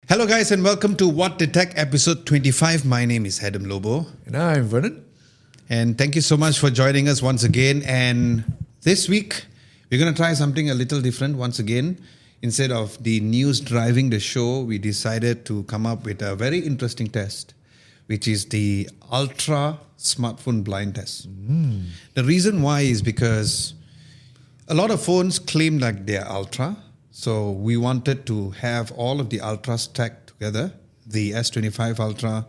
Hello guys and welcome to What the Tech episode 25. My name is Lobo. And I'm Vernon. And thank you so much for joining us once again. And this week, we're going to try something a little different once again. Instead of the news driving the show, we decided to come up with a very interesting test, which is the Ultra Smartphone Blind Test. The reason why is because a lot of phones claim like they're Ultra. So we wanted to have all of the Ultras stacked together, the S25 Ultra,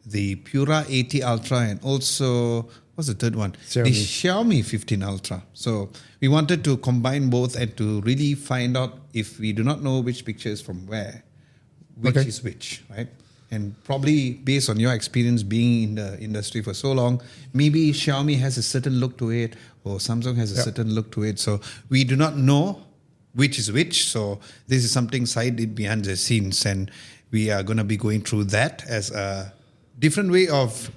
the Pura 80 Ultra, and also, what's the third one? Xiaomi. The Xiaomi 15 Ultra. So we wanted to combine both and to really find out if we do not know which picture is from where, which is which, right? And probably based on your experience being in the industry for so long, maybe Xiaomi has a certain look to it or Samsung has a certain look to it. So we do not know which is which. So this is something Syed did behind the scenes, and we are going to be going through that as a different way of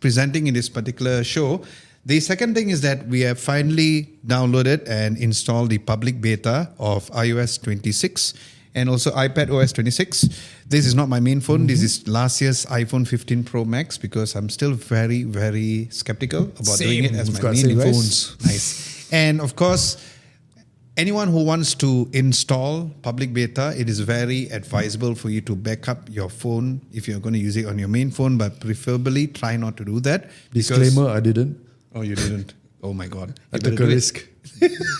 presenting in this particular show. The second thing is that we have finally downloaded and installed the public beta of iOS 26 and also iPadOS 26. This is not my main phone. This is last year's iPhone 15 Pro Max because I'm still very, very skeptical about doing it as my main device. Phones. Nice. And of course, anyone who wants to install public beta, it is very advisable for you to back up your phone if you're going to use it on your main phone, but preferably try not to do that. Disclaimer, I didn't. Oh, you didn't? Oh my God. I took a risk.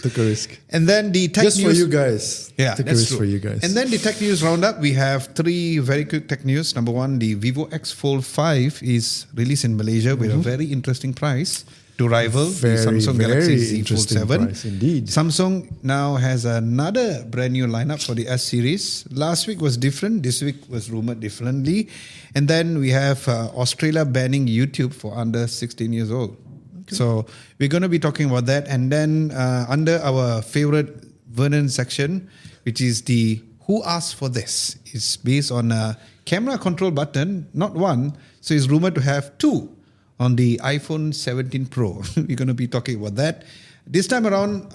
Took a risk. And then the tech Just news. for you guys. Yeah, took a that's risk true. for you guys. And then the tech news roundup, we have three very quick tech news. Number one, the Vivo X Fold5 is released in Malaysia with a very interesting price to rival the Samsung Galaxy Z Fold 7. Price, indeed. Samsung now has another brand new lineup for the S series. Last week was different. This week was rumored differently. And then we have Australia banning YouTube for under 16 years old. Okay. So we're going to be talking about that. And then under our favorite Vernon section, which is the Who Asked for This? It's based on a camera control button, not one. So it's rumored to have two on the iPhone 17 Pro. We're going to be talking about that. This time around,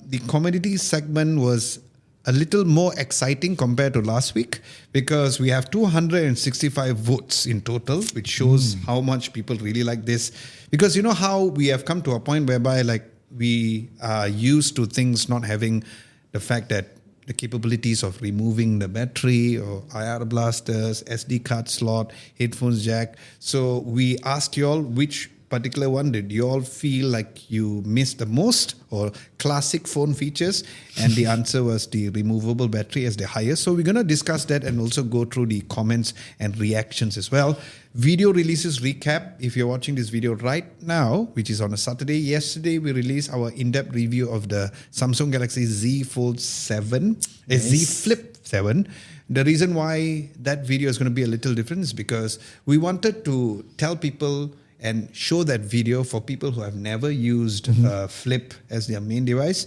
the commodity segment was a little more exciting compared to last week because we have 265 votes in total, which shows how much people really like this. Because you know how we have come to a point whereby like we are used to things not having the fact that the capabilities of removing the battery or IR blasters, SD card slot, headphones jack. So we asked you all which particular one did you all feel like you missed the most or classic phone features, and the answer was the removable battery as the highest. So we're going to discuss that and also go through the comments and reactions as well. Video releases recap. If you're watching this video right now, which is on a Saturday, yesterday we released our in-depth review of the Samsung Galaxy Z Fold 7, Z Flip 7. The reason why that video is going to be a little different is because we wanted to tell people and show that video for people who have never used a Flip as their main device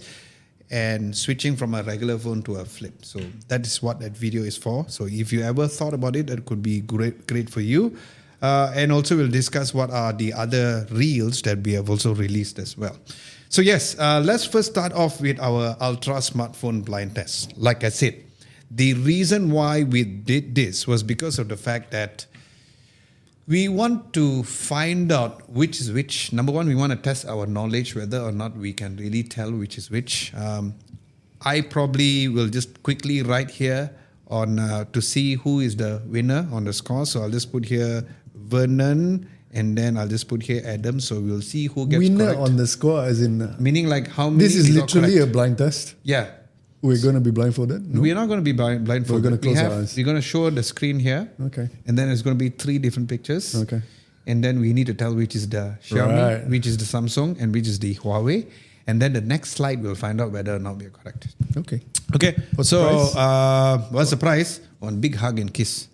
and switching from a regular phone to a Flip. So that is what that video is for. So if you ever thought about it, that could be great for you. And also we'll discuss what are the other reels that we have also released as well. So yes, let's first start off with our Ultra Smartphone Blind Test. Like I said, the reason why we did this was because of the fact that we want to find out which is which. Number one, we want to test our knowledge, whether or not we can really tell which is which. I probably will just quickly write here on to see who is the winner on the score. So I'll just put here Vernon, and then I'll just put here Adam. So we'll see who gets winner correct. on the score, as in. Meaning like how many. This is we got literally correct. a blind test. Yeah. We're going to be blindfolded? No? We're not going to be blindfolded. We're going to close our eyes. We're going to show the screen here. Okay. And then it's going to be three different pictures. Okay. And then we need to tell which is the Xiaomi, which is the Samsung, and which is the Huawei. And then the next slide, we'll find out whether or not we're correct. Okay. Okay. What's the price? What's the price? One big hug and kiss.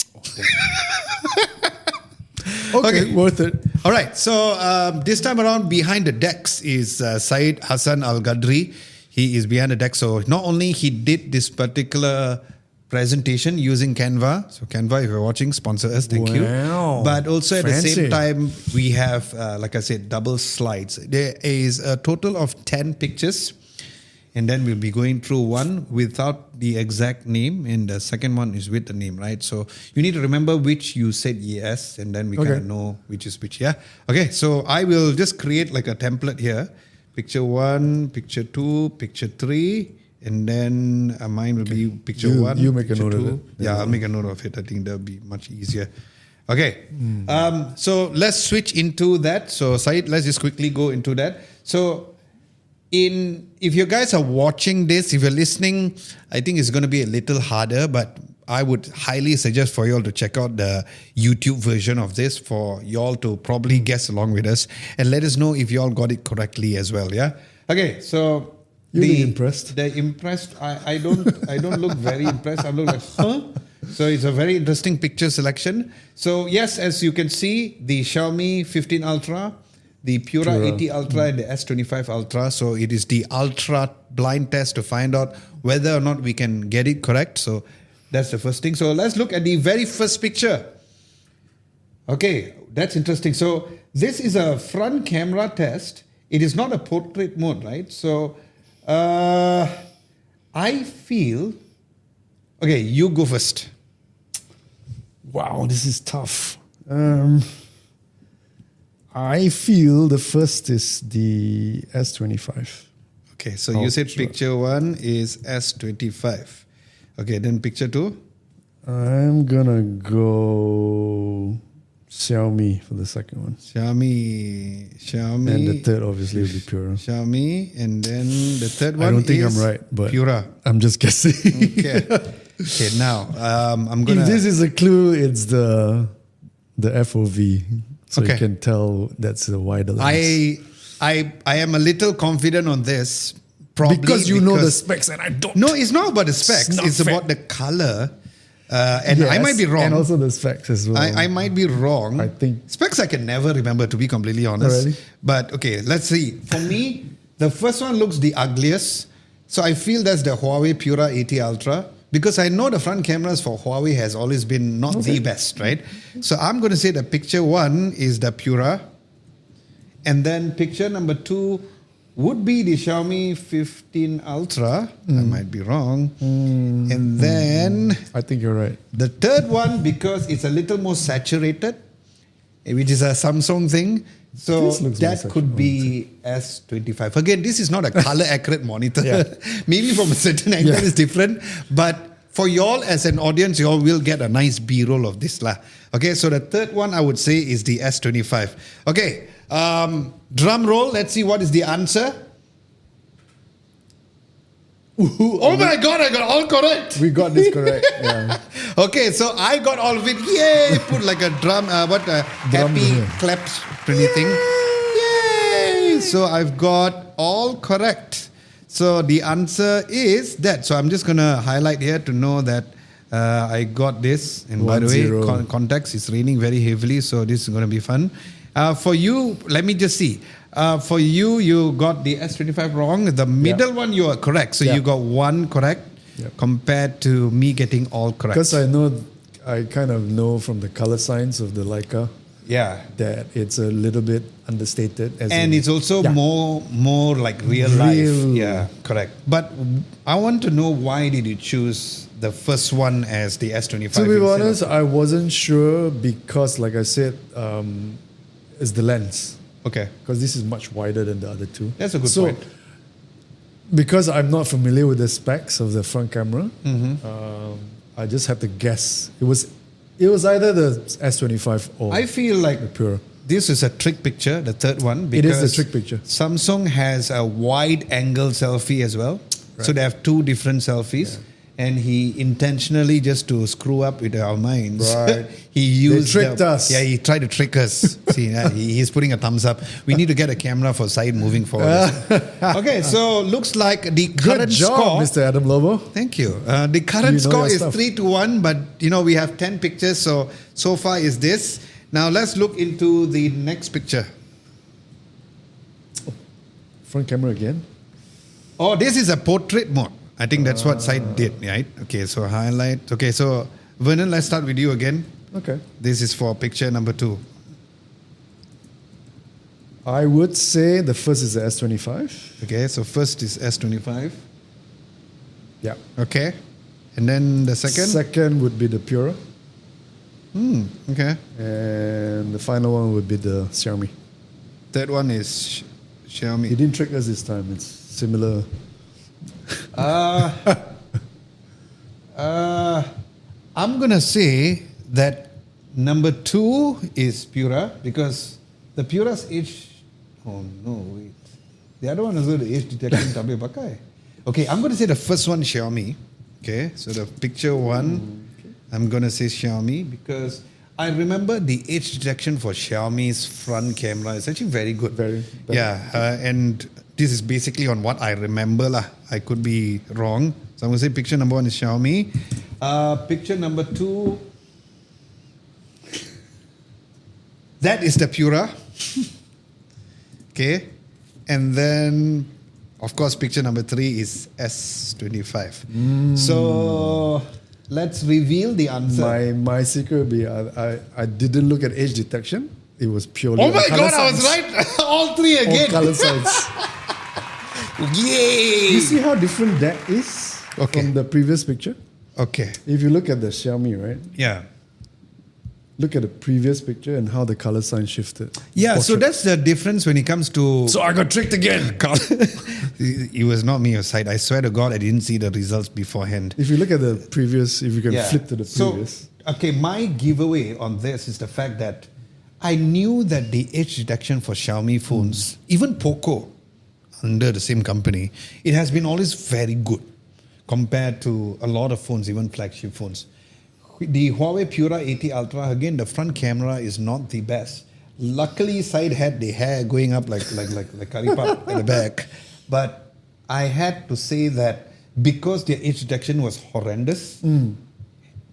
Okay, worth it. All right. So this time around, behind the decks is Syed Hassan Al-Gadri. He is behind the deck. So not only he did this particular presentation using Canva. So Canva, if you're watching, sponsor us. Thank you. But also at the same time, we have, like I said, double slides. There is a total of 10 pictures. And then we'll be going through one without the exact name, and the second one is with the name, right? So you need to remember which you said yes, and then we kind of know which is which, yeah? Okay, so I will just create like a template here. Picture 1, picture 2, picture 3, and then mine will be picture 1. You make a picture note 2. of it. Yeah, I'll make a note of it. I think that'll be much easier. Okay, so let's switch into that. So Said, let's just quickly go into that. So if you guys are watching this, if you're listening, I think it's going to be a little harder, but I would highly suggest for you all to check out the YouTube version of this for you all to probably guess along with us and let us know if you all got it correctly as well. Yeah. Okay. So you look impressed. The impressed. I don't look very impressed. I look like So it's a very interesting picture selection. So yes, as you can see, the Xiaomi 15 Ultra, the Pura 80 Ultra, and the S25 Ultra. So it is the Ultra blind test to find out whether or not we can get it correct. So that's the first thing. So let's look at the very first picture. Okay, that's interesting. So this is a front camera test. It is not a portrait mode, right? So I feel... Okay, you go first. Wow, this is tough. I feel the first is the S25. Okay, so you said picture 1 is S25. Okay, then picture 2? I'm gonna go Xiaomi for the second one. Xiaomi. And the third obviously will be Pura. Xiaomi, and then the third one I don't think is I'm right, but Pura. I'm just guessing. Okay. Okay, now I'm gonna... If this is a clue, it's the FOV. So Okay. you can tell that's a wider lens. I am a little confident on this, probably because you know the specs and I don't. No, it's not about the specs. It's not It's fair. about the color. And I Yes, might be wrong. And also the specs as well. I might be wrong. I think- specs I can never remember, to be completely honest. really? But okay, let's see. For me, the first one looks the ugliest. So I feel that's the Huawei Pura 80 Ultra. Because I know the front cameras for Huawei has always been not the best, right? So I'm going to say the picture 1 is the Pura. And then picture number 2 would be the Xiaomi 15 Ultra. I might be wrong. And then I think you're right. the third one, because it's a little more saturated, which is a Samsung thing. So This looks more that could be S25. Again, this is not a color accurate monitor. Yeah. Maybe from a certain angle it's different. But for y'all as an audience, y'all will get a nice B-roll of this. Okay, so the third one I would say is the S25. Okay, drum roll. Let's see what is the answer. Oh my God, I got all correct. We got this correct. Yeah. Okay, so I got all of it. Yay! Put like a drum, happy here. claps, pretty thing. Yay! So I've got all correct. So the answer is that. So I'm just gonna highlight here to know that I got this. And by the way, 1-0. context is raining very heavily, so this is gonna be fun. For you, let me just see. For you, you got the S25 wrong. The middle one, you are correct. So you got 1 correct compared to me getting all correct. Because I kind of know from the color signs of the Leica that it's a little bit understated. And it's also more like real life. Yeah, correct. But I want to know, why did you choose the first one as the S25? To be honest, I wasn't sure because, like I said, it's the lens. Okay. Because this is much wider than the other two. That's a good point. Because I'm not familiar with the specs of the front camera, I just have to guess. It was either the S25 or I feel like the Pura. this is a trick picture, the third one. It Because is a trick picture. Samsung has a wide angle selfie as well. So they have 2 different selfies. And he intentionally, just to screw up with our minds, he used... They tricked us. Yeah, he tried to trick us. See, he's putting a thumbs up. We need to get a camera for Said moving forward. Okay, so looks like the current Good job, score... Mr. Adam Lobo. Thank you. The current You know score your is stuff. 3-1, but we have 10 pictures, so far is this. Now let's look into the next picture. Front camera again. Oh, this is a portrait mode. I think that's what Said did, right? Okay, so highlight. Okay, so Vernon, let's start with you again. Okay. This is for picture number 2. I would say the first is the S25. Okay, so first is S25. Yeah. Okay. And then the second? Second would be the Pura. Okay. And the final one would be the Xiaomi. Third one is Xiaomi. He didn't trick us this time. It's similar. I'm going to say that number 2 is Pura because the Pura's age... Oh, no, wait. The other one is the age detection. Tabe pakai. Okay, I'm going to say the first one, Xiaomi. Okay, so the picture 1, I'm going to say Xiaomi because I remember the age detection for Xiaomi's front camera is actually very good. Very. Yeah, and this is basically on what I remember lah. I could be wrong. So I'm going to say picture number 1 is Xiaomi. Picture number 2, that is the Pura. Okay, and then of course picture number 3 is S25. So let's reveal the answer. My secret would be I didn't look at age detection. It was purely. Oh on my color God, I was signs. right. All 3 All again. color signs. Yay! You see how different that is from the previous picture? Okay. If you look at the Xiaomi, right? Yeah. Look at the previous picture and how the color sign shifted. Yeah, so Portrait. that's the difference when it comes to... So I got tricked again. It was not me your side. I swear to God, I didn't see the results beforehand. If you look at the previous, if you can flip to the previous. So, okay, my giveaway on this is the fact that I knew that the age detection for Xiaomi phones, even Poco, under the same company, it has been always very good compared to a lot of phones, even flagship phones. The Huawei Pura 80 Ultra, again, the front camera is not the best. Luckily, side had the hair going up like karipap at the back. But I had to say that because the age detection was horrendous,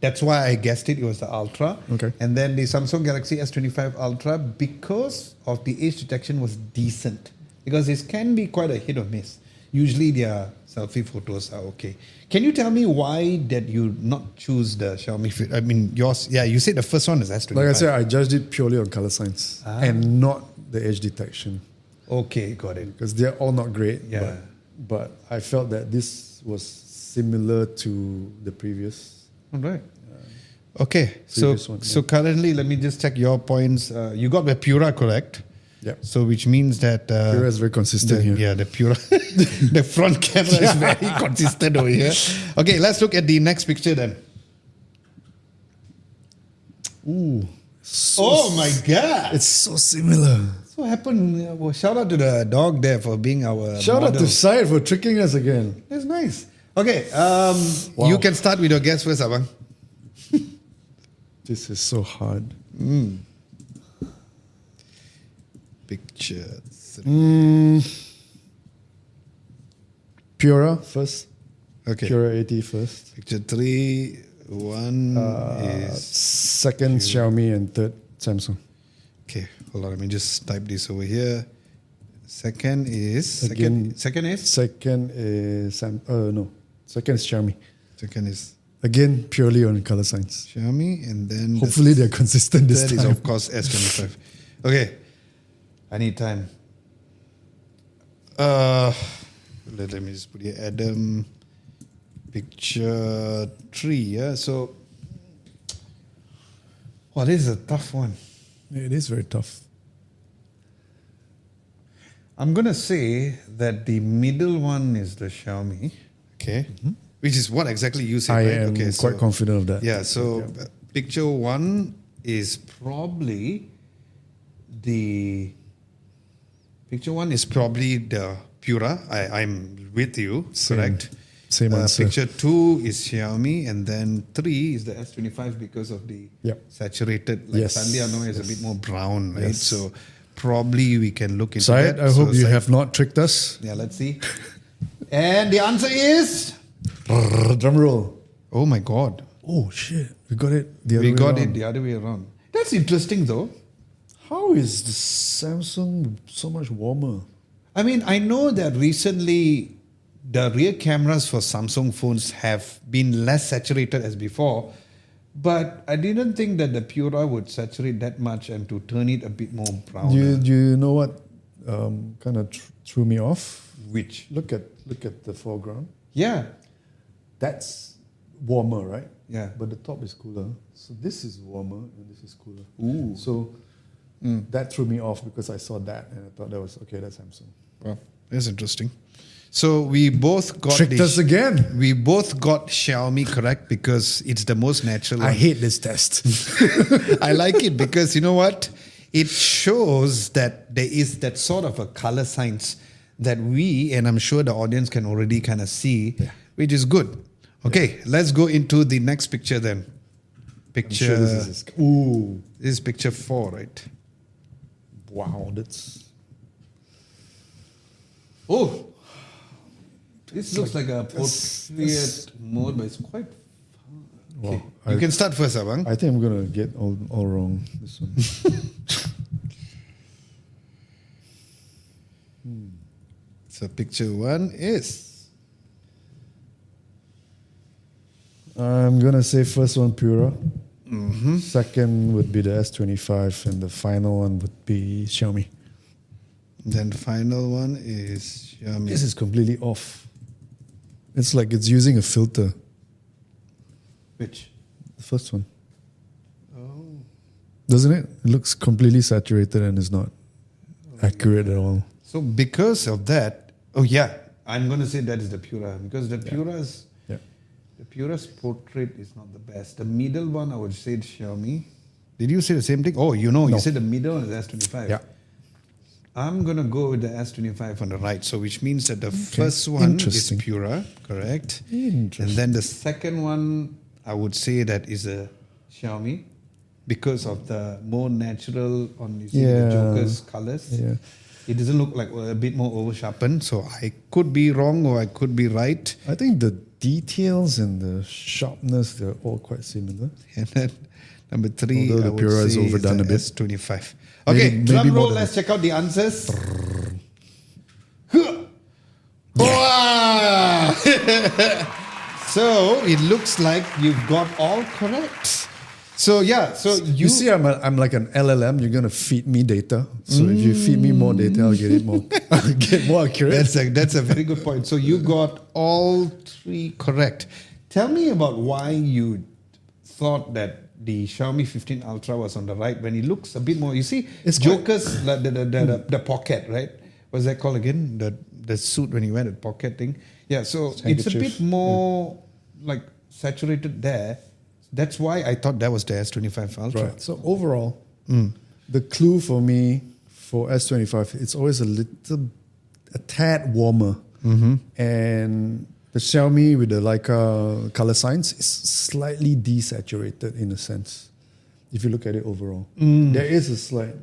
that's why I guessed it was the Ultra. Okay. And then the Samsung Galaxy S25 Ultra, because of the age detection, was decent. Because this can be quite a hit or miss. Usually their selfie photos are okay. Can you tell me why did you not choose the Xiaomi? I mean, yours, yeah, you said the first one is S25. Like I said, I judged it purely on color signs and not the edge detection. Okay, got it. Because they're all not great. Yeah. But I felt that this was similar to the previous. All right. Okay, so Previous one, so currently, let me just check your points. You got the Pura correct. Yep. So which means that Pura is very consistent here. Yeah, the Pura, the front camera is very consistent over here. Okay, let's look at the next picture then. Ooh. Oh my God! It's so similar. So happened. Well, shout out to the dog there for being our Shout out model. to Syed for tricking us again. That's nice. Okay, Wow. you can start with your guess first, Abang. This is so hard. Picture 3. Pura first. Okay. Pura 80 first. Picture 3. 1 is... Second Xiaomi and third Samsung. Okay, hold on. Let me just type this over here. Second is... Again- Second is? Second is Second is Xiaomi. Second is Again, purely on color signs. Xiaomi, and then... Hopefully they're consistent this That is, time. of course, S25. Okay. I need time. Let me just put here Adam. Picture 3. Yeah. So, wow, this is a tough one. It is very tough. I'm gonna say that the middle one is the Xiaomi. Okay. Which is what exactly you said, I right? am Okay. quite confident of that. Yeah. So, picture 1 is probably the. Picture 1 is probably the Pura. I'm with you, correct? Same answer. Picture 2 is Xiaomi, and then 3 is the S25 because of the saturated. Like Yes. Sandiano is a bit more brown, right? Yes. So probably we can look into Syed, that. I hope you Syed- have not tricked us. Yeah, let's see. And the answer is. Drum roll. Oh my God, Oh shit, we got it the other we way got around. it the other way around. That's interesting, though. How is the Samsung so much warmer? I mean, I know that recently the rear cameras for Samsung phones have been less saturated as before, but I didn't think that the Pura would saturate that much and to turn it a bit more brown. Do you know what kind of threw me off. Which? Look at the foreground. Yeah. That's warmer, right? Yeah. But the top is cooler. So this is warmer and this is cooler. Ooh. So that threw me off because I saw that and I thought that was okay. That's Samsung. Wow, that's interesting. So we both got Tricked us again. We both got Xiaomi correct because it's the most natural. I hate this test. I like it because you know what? It shows that there is that sort of a color science that we, and I'm sure the audience can already kind of see, which is good. Okay, let's go into the next picture then. Picture. I'm sure this is picture 4, right? Wow, that's. Oh, this looks like a portrait mode, but it's quite. Okay. Well, You can start first, Abang. I think I'm gonna get all wrong this one. So picture 1 is. I'm gonna say first one Pura. Second would be the S25, and the final one would be Xiaomi. Then the final one is Xiaomi. This is completely off. It's like it's using a filter. Which? The first one, Oh. doesn't it? It looks completely saturated and is not accurate at all. So because of that, oh yeah, I'm going to say that is the Pura because the Pura's Yeah. the Pura's portrait is not the best. The middle one, I would say it's Xiaomi. Did you say the same thing? Oh, you No. said the middle one is S25. Yeah. I'm going to go with the S25 on the right. So which means that the first one is Interesting. Pura, correct? Interesting. And then the second one, I would say that is a Xiaomi because of the more natural on the Joker's colors. Yeah. It doesn't look like a bit more over sharpened. So I could be wrong or I could be right. I think the details and the sharpness, they're all quite similar. And then number 3, Although the I would Pura is say overdone the a bit. S25. Okay, Maybe drum more roll. than Let's check out the answers. Wow! So it looks like you've got all correct. So yeah, so You see, I'm like an LLM. You're gonna feed me data. So if you feed me more data, I'll get it more. I'll get more accurate. that's a very good point. So you got all 3 correct. Tell me about why you thought that the Xiaomi 15 Ultra was on the right when it looks a bit more. You see, It's Joker's the pocket, right? What's that called again? The suit when you wear the pocket thing. Yeah, so it's a bit more like saturated there. That's why I thought that was the S25 Ultra. Right. So overall, the clue for me for S25, it's always a tad warmer, and the Xiaomi with the Leica color science is slightly desaturated in a sense. If you look at it overall, there is a slight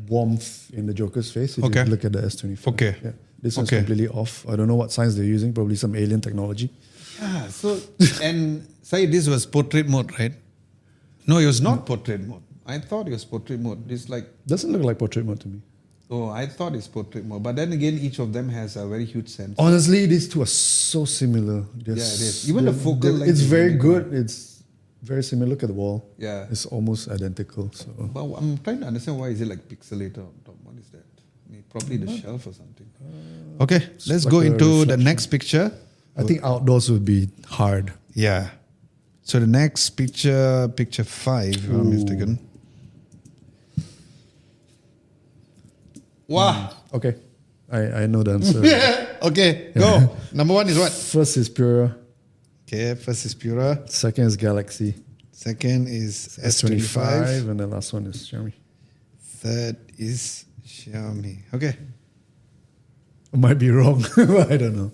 warmth in the Joker's face. If you look at the S25, Okay. yeah. This one's completely off. I don't know what science they're using. Probably some alien technology. Yeah, so, and say this was portrait mode, right? No, it was not portrait mode. I thought it was portrait mode. It's like, Doesn't look like portrait mode to me. oh, I thought it's portrait mode. But then again, each of them has a very huge sense. Honestly, these two are so similar. Yeah, it is. Even the focal length it's is very really good. It's very similar. Look at the wall. Yeah. It's almost identical. So But I'm trying to understand why is it like pixelated on top. What is that? Probably the shelf or something. Okay, let's like go a into the reflection. next picture. I think outdoors would be hard. Yeah. So the next picture, picture 5, if I'm not mistaken. Wow. Okay, I know the answer. Okay, go. Number 1 is what? First is Pura. Okay, first is Pura. Second is Galaxy. Second is S25. and the last one is Xiaomi. Third is Xiaomi. Okay. I might be wrong. I don't know.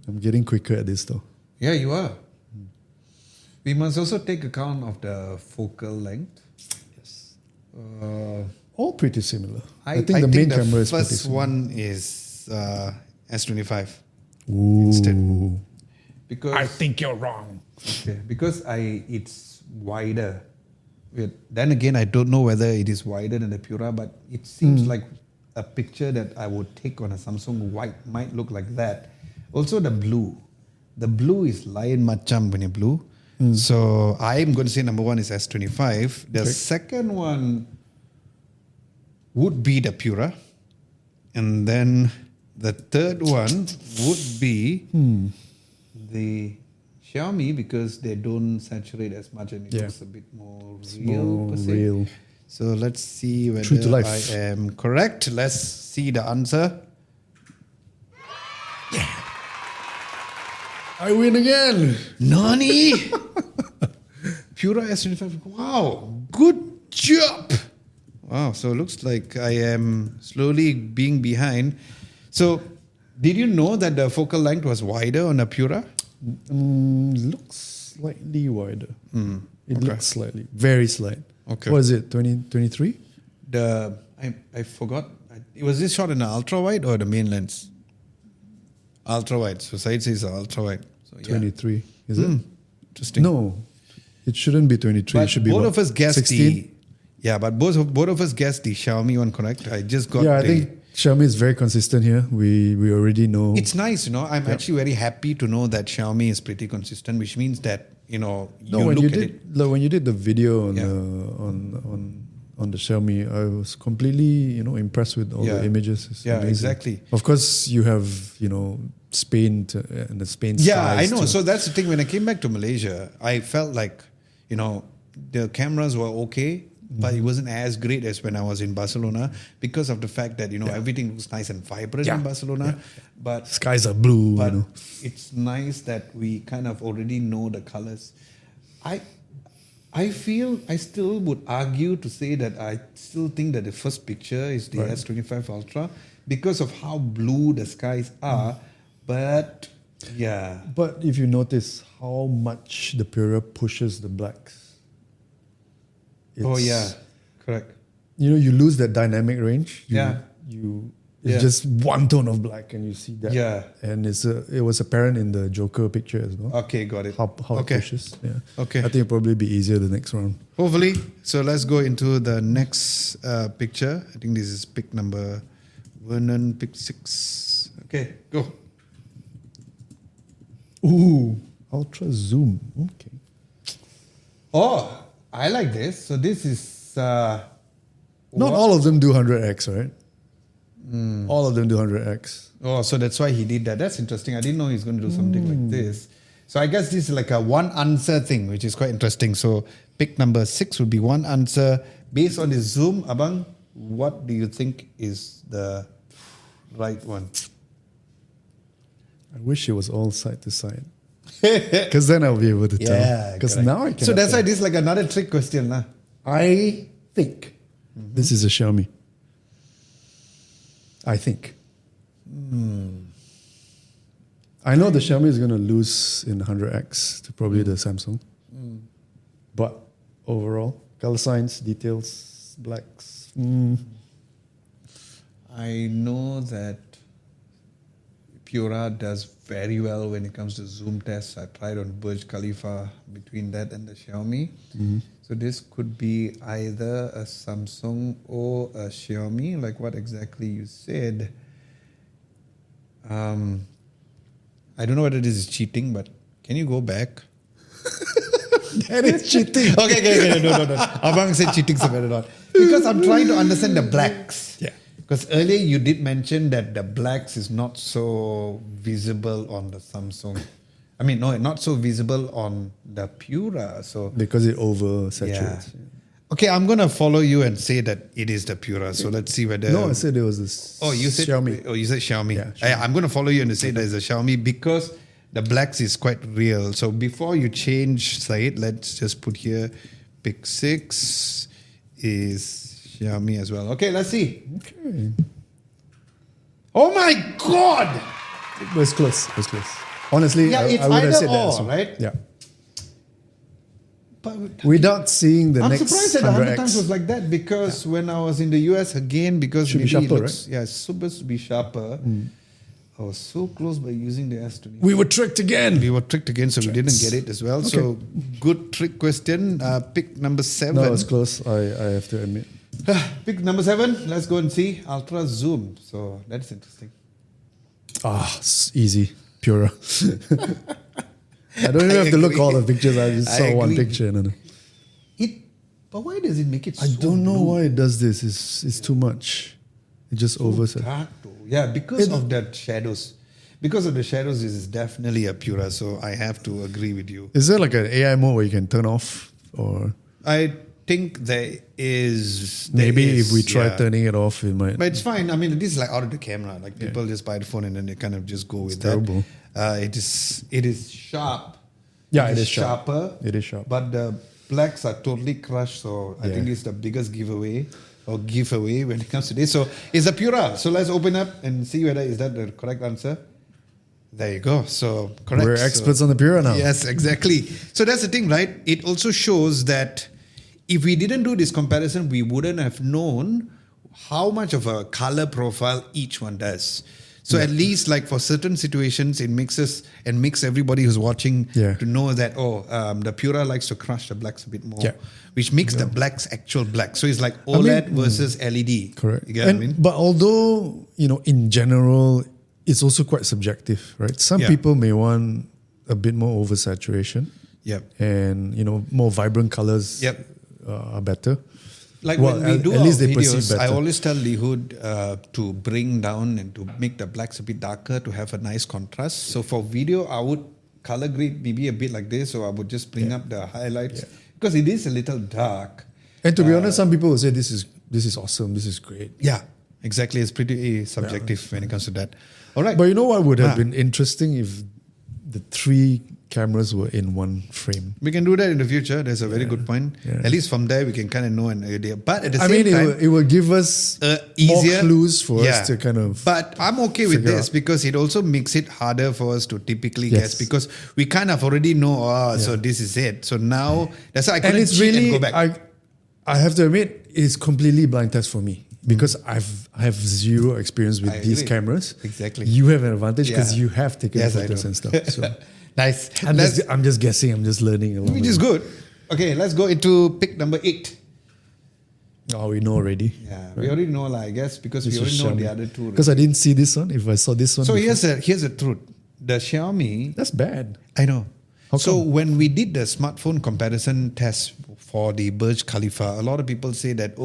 I'm getting quicker at this though. Yeah, you are. We must also take account of the focal length. Yes. Uh, All pretty similar. I think the main the camera is pretty first similar. one is S25 Ooh. instead. Because I think you're wrong. okay, because it's wider. Then again, I don't know whether it is wider than the Pura, but it seems like a picture that I would take on a Samsung White might look like that. Also the blue. The blue is lain macam punya blue. So I'm going to say number 1 is S25. The second one, would be the Pura. And then the third one would be the Xiaomi, because they don't saturate as much and it looks a bit more real. More per se. real. So let's see True to whether life. I am correct. Let's see the answer. I win again. Nani? Pura S25. Wow, good job. Wow, so it looks like I am slowly being behind. So, did you know that the focal length was wider on the Pura? Looks slightly wider. It okay. looks slightly, very slight. Okay. What is it? 2023? I forgot. Was this shot in the ultra wide or the main lens? Ultra wide. So side says ultra wide. So 23. Is it? Interesting. No, it shouldn't be 23. But It should be both what, of us guessed 16? but both of us guessed the Xiaomi one correct. I just got I think Xiaomi is very consistent here. We already know. It's nice, I'm actually very happy to know that Xiaomi is pretty consistent, which means that when you did the video on the Xiaomi, I was completely impressed with all the images. It's amazing. Exactly. Of course, you have Spain and the Spain. Yeah, I skies know. too. So that's the thing. When I came back to Malaysia, I felt like the cameras were okay, but it wasn't as great as when I was in Barcelona because of the fact that everything looks nice and vibrant in Barcelona. But skies are blue. But it's nice that we kind of already know the colors. I feel I still would argue to say that I still think that the first picture is the S25 Ultra because of how blue the skies are. But yeah. But if you notice how much the Pura pushes the blacks. Correct. You lose that dynamic range. It's just one tone of black, and you see that. Yeah. And it was apparent in the Joker picture as well. Okay, got it. How it pushes. Yeah. Okay. I think it'll probably be easier the next round. Hopefully. So let's go into the next picture. I think this is pick number Vernon, pick 6. Okay, go. Ooh, ultra zoom. Okay. Oh, I like this. So this is not all of them do 100x, right? All of them do 100x. Oh, so that's why he did that. That's interesting. I didn't know he's going to do something like this. So I guess this is like a one answer thing, which is quite interesting. So pick number 6 would be one answer. Based on the zoom, Abang, what do you think is the right one? I wish it was all side to side. Because then I'll be able to tell. Because now I can. So that's why this is like another trick question. Lah. I think this is a Xiaomi. I think. I know the Xiaomi is going to lose in 100x to probably the Samsung. But overall, color science, details, blacks. I know that Pura does very well when it comes to zoom tests. I tried on Burj Khalifa between that and the Xiaomi. So this could be either a Samsung or a Xiaomi, like what exactly you said. I don't know whether this is cheating, but can you go back? That is cheating. Okay, no. Abang said cheating, so better not. Because I'm trying to understand the blacks. Yeah. Because earlier you did mention that the blacks is not so visible on the Samsung. I mean, no, not so visible on the Pura. So Because it oversaturates. yeah. Okay, I'm going to follow you and say that it is the Pura. So let's see whether... No, I said it was this you said Xiaomi. Oh, you said Xiaomi. Yeah, Xiaomi. I'm going to follow you and say that it's a Xiaomi because the blacks is quite real. So before you change side, let's just put here pick 6 is Xiaomi as well. Okay, let's see. Okay. Oh my God! It was close. Honestly, Yeah, it's I would have either said that or, as well. right? Yeah. But Without seeing the I'm next surprised that 100 times 100x. was like that because when I was in the US again, because Should be maybe it sharper, looks, yeah, it's supposed to be sharper. I was so close by using the S20. We were tricked again. We were tricked again, so we didn't get it as well. Okay. So good trick question. Pick number 7. No, it was close. I have to admit. Pick number 7. Let's go and see ultra zoom. So that's interesting. It's easy. Pura. I don't even have to look agree. all the pictures. I just I saw one agree. picture. And then, But why does it make it I so don't know blue? why it does this. It's too much. It just overs it. Dark though. Yeah, because of that shadows. Because of the shadows, this is definitely a Pura. So I have to agree with you. Is there like an AI mode where you can turn off, or I think there is. maybe if we try turning it off, it might. But it's fine. I mean, this is like out of the camera. Like people just buy the phone and then they kind of just go with terrible. that. It is sharp. Yeah, it is sharp. sharper. It is sharp. But the blacks are totally crushed. So I think it's the biggest giveaway when it comes to this. So it's a Pura. So let's open up and see whether is that the correct answer. There you go. So correct. We're experts on the Pura now. Yes, exactly. So that's the thing, right? It also shows that if we didn't do this comparison, we wouldn't have known how much of a color profile each one does. So at least like for certain situations, it makes everybody who's watching to know that, the Pura likes to crush the blacks a bit more, which makes the blacks actual black. So it's like OLED versus LED. Correct. You get what I mean? But although, in general, it's also quite subjective, right? Some people may want a bit more oversaturation. Yep. And, more vibrant colors are better. Like when we do at our least they perceive videos, I better. always tell Lihud to bring down and to make the blacks a bit darker to have a nice contrast. So for video, I would color grade maybe a bit like this, so I would just bring up the highlights because it is a little dark. And to be honest, some people will say this is awesome, this is great. Yeah, exactly. It's pretty subjective when it comes to that. All right. But you know what would have been interesting if the 3 cameras were in one frame. We can do that in the future. That's a very good point. Yeah. At least from there, we can kind of know an idea. But at the I same mean, time, it will give us easier more clues for us to kind of. But I'm okay with figure this out. because it also makes it harder for us to typically guess because we kind of already know, so this is it. So now, that's why I And couldn't it's cheat really, and go back. I have to admit, it's completely blind test for me because I have zero experience with these agree. cameras. Exactly. You have an advantage because Yeah. you have taken Yes, I photos do. and stuff. So Nice. I'm just guessing. I'm just learning along. Which the is way. good. Okay, let's go into pick number 8. Oh, we know already. Yeah, we already know, I guess, because we already know the other two. Because I didn't see this one. If I saw this one, So before, here's the truth. The Xiaomi, that's bad. I know. How So come? when we did the smartphone comparison test for the Burj Khalifa, a lot of people say that,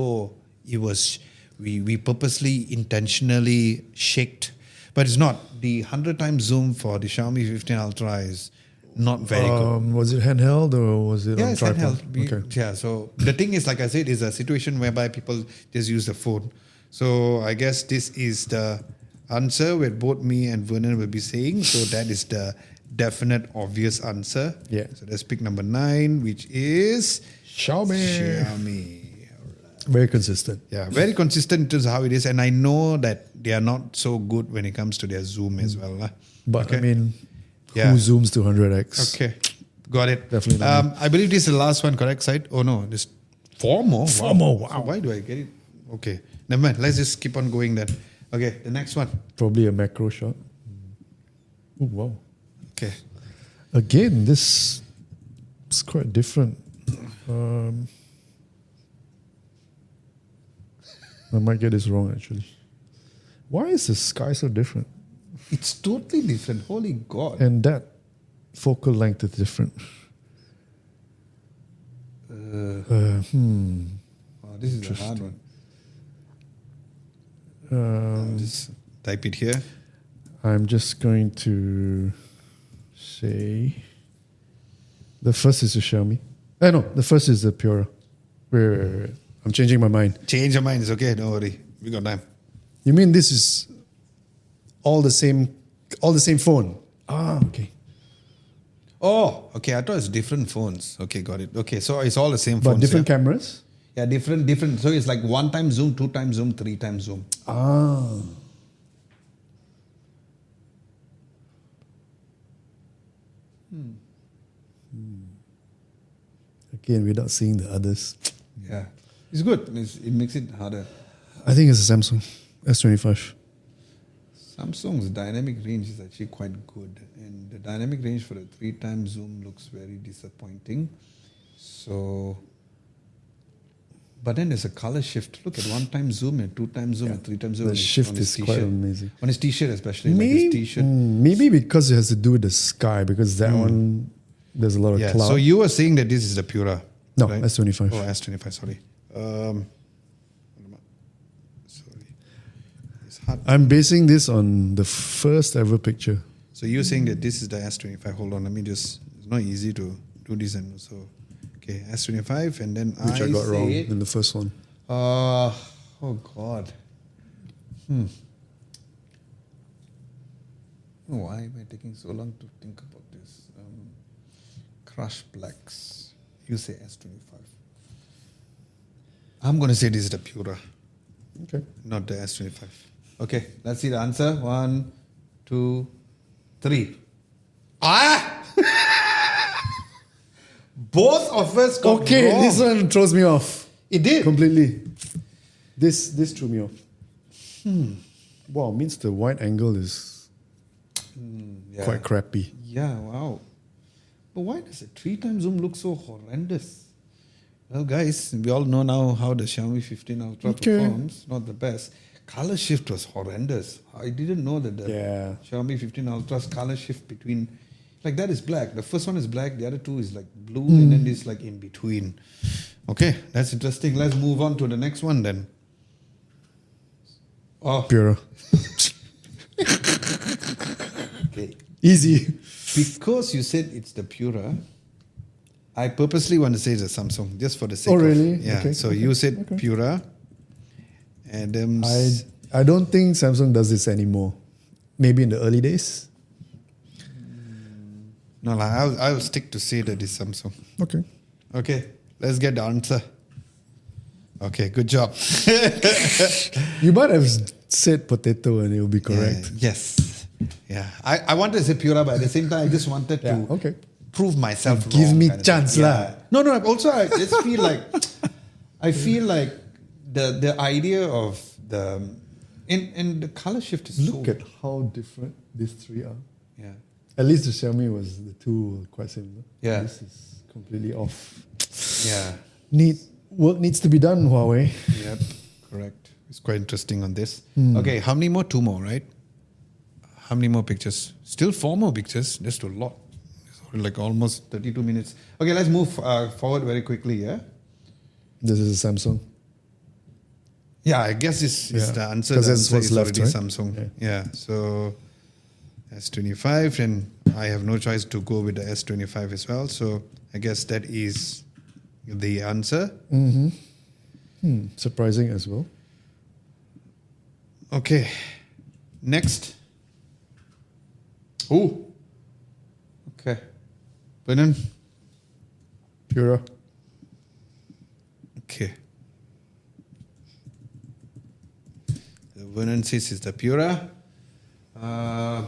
we purposely, intentionally shaked. But it's not. The 100 times zoom for the Xiaomi 15 Ultra is not very good. Was it handheld or was it on It's tripod? handheld. Okay. Yeah, so the thing is, like I said, is a situation whereby people just use the phone. So I guess this is the answer where both me and Vernon will be saying. So that is the definite, obvious answer. Yeah. So let's pick number 9, which is Xiaomi. Xiaomi. Very consistent. Yeah, very consistent in terms of how it is. And I know that they are not so good when it comes to their zoom as well. Lah. But Okay. I mean, Yeah. who zooms to 100x? Okay, got it. Definitely not I believe this is the last one, correct side? Oh no, there's 4 more. 4 more, wow. So why do I get it? Okay, never mind. Let's just keep on going then. Okay, the next one. Probably a macro shot. Oh, wow. Okay. Again, this is quite different. I might get this wrong actually. Why is the sky so different? It's totally different. Holy God. And that focal length is different. Oh, this is a hard one. I'll just type it here. I'm just going to say the first is the Xiaomi. No, the first is the Pura. Wait. I'm changing my mind. Change your mind. It's okay. Don't worry. We got time. You mean this is all the same phone? Ah, okay. Oh, okay. I thought it's different phones. Okay, got it. Okay, so it's all the same But phones. different cameras? Yeah, different. So it's like 1 time zoom, 2 times zoom, 3 times zoom. Ah. Again, without seeing the others. Yeah. It's good. It makes it harder. I think it's a Samsung S25. Samsung's dynamic range is actually quite good. And the dynamic range for the 3 times zoom looks very disappointing. So, but then there's a color shift. Look at 1 time zoom and 2 times zoom and 3 times zoom. The on his- shift on his is quite t-shirt. amazing. On his t-shirt especially. Like his t-shirt. Maybe because it has to do with the sky, because that one, there's a lot of Yeah. cloud. So you were saying that this is the Pura. No, right? S25. Oh, S25, sorry. Sorry. It's hard. I'm basing this on the first ever picture. So you're saying that this is the S25. Hold on, let me just, it's not easy to do this and so, okay, S25 and then Which I got wrong in the first one. Oh God. Why am I taking so long to think about this? Crush Blacks. You say S25. I'm going to say this is the Pura, Okay. not the S25. Okay, let's see the answer. 1, 2, 3. Ah! Both of us got Okay, wrong. this one throws me off It did. completely. This threw me off. Wow, means the wide angle is Yeah. quite crappy. Yeah, wow. But why does a 3x zoom look so horrendous? Well, guys, we all know now how the Xiaomi 15 Ultra Okay. performs. Not the best. Color shift was horrendous. I didn't know that the Yeah. Xiaomi 15 Ultra's color shift between, like that is black. The first one is black. The other two is like blue, and then this like in between. Okay, that's interesting. Let's move on to the next one then. Oh, Pura. okay. Easy. Because you said it's the Pura, I purposely want to say the Samsung just for the sake Oh, of really? yeah. Okay, So okay, you said okay. Pura, and I don't think Samsung does this anymore. Maybe in the early days. no, like, I'll stick to say that it's Samsung. Okay. Okay, let's get the answer. Okay, good job. You might have said potato and it will be correct. Yes. Yeah. I wanted to say Pura, but at the same time, I just wanted Yeah, to okay. prove myself Give wrong me kind of chance thing. lah. No, also I just feel like the idea of the and the color shift is Look so at how different these three are. yeah. At least the Xiaomi was the two were quite similar. Yeah. This is completely off. Yeah. Work needs to be done, Huawei. Yep. Correct. It's quite interesting on this. Okay, how many more? 2 more, right? How many more pictures? Still 4 more pictures. That's a lot. It's like almost 32 minutes. Okay, let's move forward very quickly. Yeah. This is a Samsung. Yeah, I guess this is Yeah. the answer. 'Cause The that's answer what's is left, already right? Samsung. Yeah. So S25, and I have no choice to go with the S25 as well. So I guess that is the answer. Surprising as well. Okay. Next. Oh. Okay. Vernon. Pura. Okay. The Vernon says it's the Pura. Wow.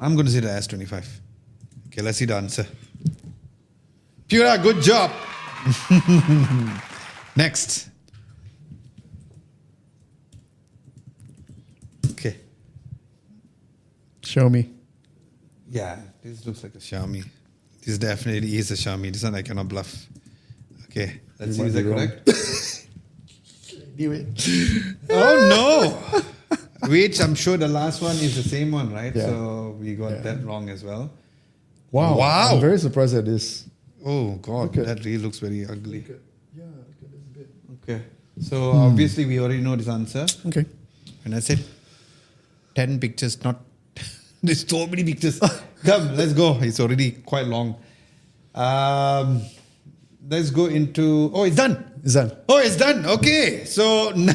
I'm going to say the S25. Okay, let's see the answer. Pura, good job. Next. Okay. Xiaomi. Yeah, this looks like a Xiaomi. This definitely is a Xiaomi. This one I cannot bluff. Okay, let's see. might Is that be wrong. correct? Oh no! Which I'm sure the last one is the same one, right? Yeah. So we got Yeah. that wrong as well. Wow. Wow. I'm very surprised at this. Oh God, Look at- that really looks very ugly. Yeah, look at this bit. Okay, so obviously we already know this answer. Okay. And I said 10 pictures, not there's so many pictures. Come, let's go. It's already quite long. Let's go into. Oh, it's done. Is that? Oh, it's done. Okay. So now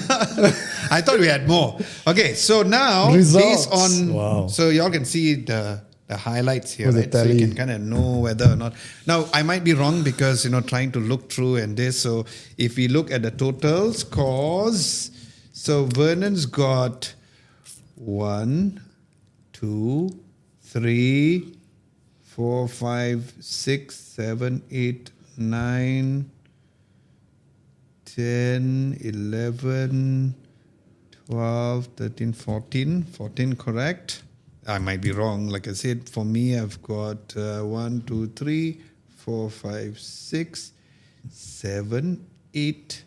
I thought we had more. Okay. So now Results. based on Wow. so y'all can see the highlights here, Oh, the right? So you tally. can kind of know whether or not. Now I might be wrong because trying to look through and this. So if we look at the total scores, so Vernon's got 1, 2, 3, 4, 5, 6, 7, 8, 9, 10, 11, 12, 13, 14. 14 correct. I might be wrong. Like I said, for me, I've got 1, 2, 3, 4, 5, 6, 7, 8,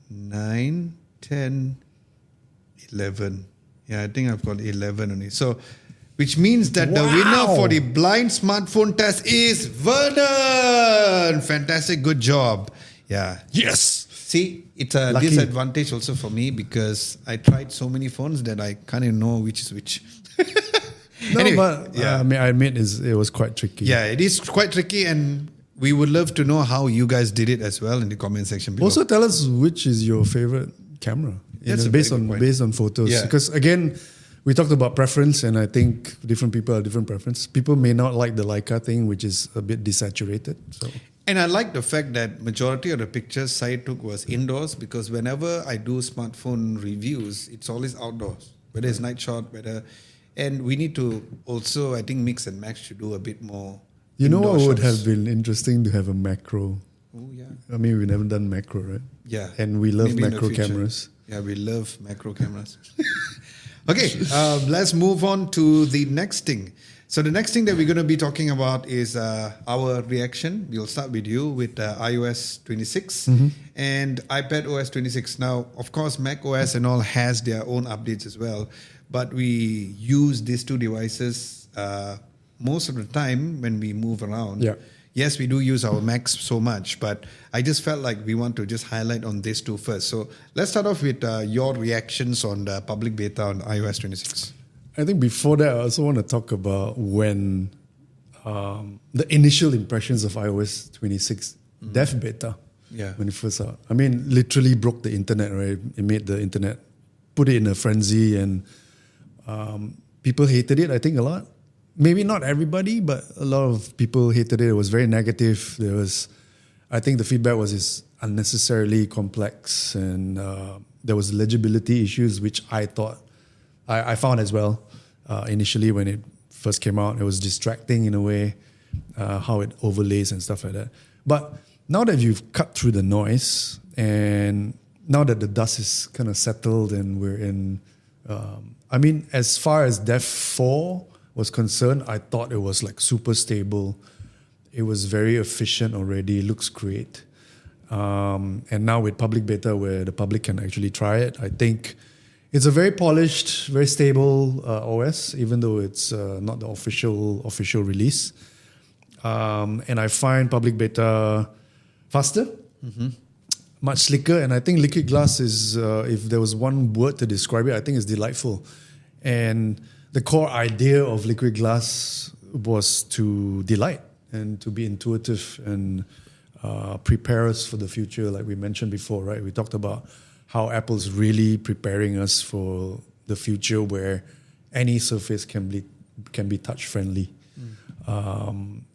9, 10, 11. Yeah, I think I've got 11 only. So, which means that the winner for the blind smartphone test is Vernon. Fantastic, good job. Yeah. Yes. See, it's a Lucky. disadvantage also for me because I tried so many phones that I can't even know which is which. No, Anyway, but I mean, I admit it was quite tricky. Yeah, it is quite tricky, and we would love to know how you guys did it as well in the comment section below. Also, tell us which is your favorite camera. That's a based very on good point. based on photos. Yeah. Because again, we talked about preference, and I think different people have different preference. People may not like the Leica thing, which is a bit desaturated. So And I like the fact that majority of the pictures I took was indoors because whenever I do smartphone reviews, it's always outdoors, whether it's night shot, and we need to also, I think, mix and match to do a bit more. you know indoor what would shots. have been interesting to have a macro. Oh yeah, I mean, we've never done macro, right? yeah. And we love Maybe in the macro future. cameras. Yeah, we love macro cameras. Okay, let's move on to the next thing. So the next thing that we're going to be talking about is our reaction. We'll start with you with iOS 26 and iPadOS 26. Now, of course, macOS and all has their own updates as well, but we use these two devices most of the time when we move around. Yeah. Yes, we do use our Macs so much, but I just felt like we want to just highlight on these two first. So let's start off with your reactions on the public beta on iOS 26. I think before that, I also want to talk about when the initial impressions of iOS 26 dev beta, Yeah. when it first out. I mean, literally broke the internet, right? It made the internet, put it in a frenzy, and people hated it, I think, a lot. Maybe not everybody, but a lot of people hated it. It was very negative. I think the feedback was it's unnecessarily complex, and there was legibility issues, which I thought, I found as well. Initially, when it first came out, it was distracting in a way, how it overlays and stuff like that. But now that you've cut through the noise, and now that the dust is kind of settled, and we're in, I mean, as far as Dev 4 was concerned, I thought it was like super stable. It was very efficient already. It looks great. And now with public beta, where the public can actually try it, I think it's a very polished, very stable OS, even though it's not the official release. And I find public beta faster, much slicker, and I think Liquid Glass is, if there was one word to describe it, I think it's delightful. And the core idea of Liquid Glass was to delight and to be intuitive and prepare us for the future, like we mentioned before, right? We talked about how Apple's really preparing us for the future where any surface can be touch friendly. And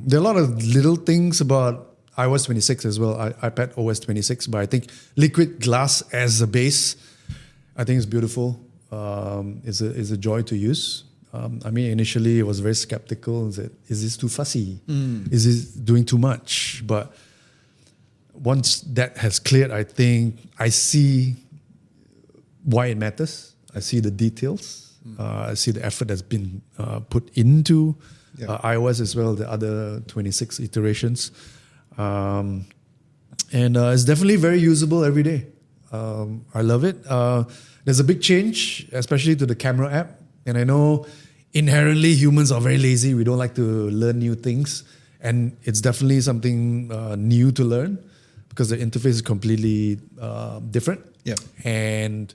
there are a lot of little things about iOS 26 as well, iPadOS 26, but I think Liquid Glass as a base, I think it's beautiful. Is a joy to use. I mean, initially it was very skeptical. Is this too fussy? Is this doing too much? But once that has cleared, I think I see why it matters. I see the details. I see the effort that's been put into iOS as well, the other 26 iterations. And it's definitely very usable every day. I love it. There's a big change, especially to the camera app. And I know inherently humans are very lazy. We don't like to learn new things. And it's definitely something new to learn because the interface is completely different. Yeah. And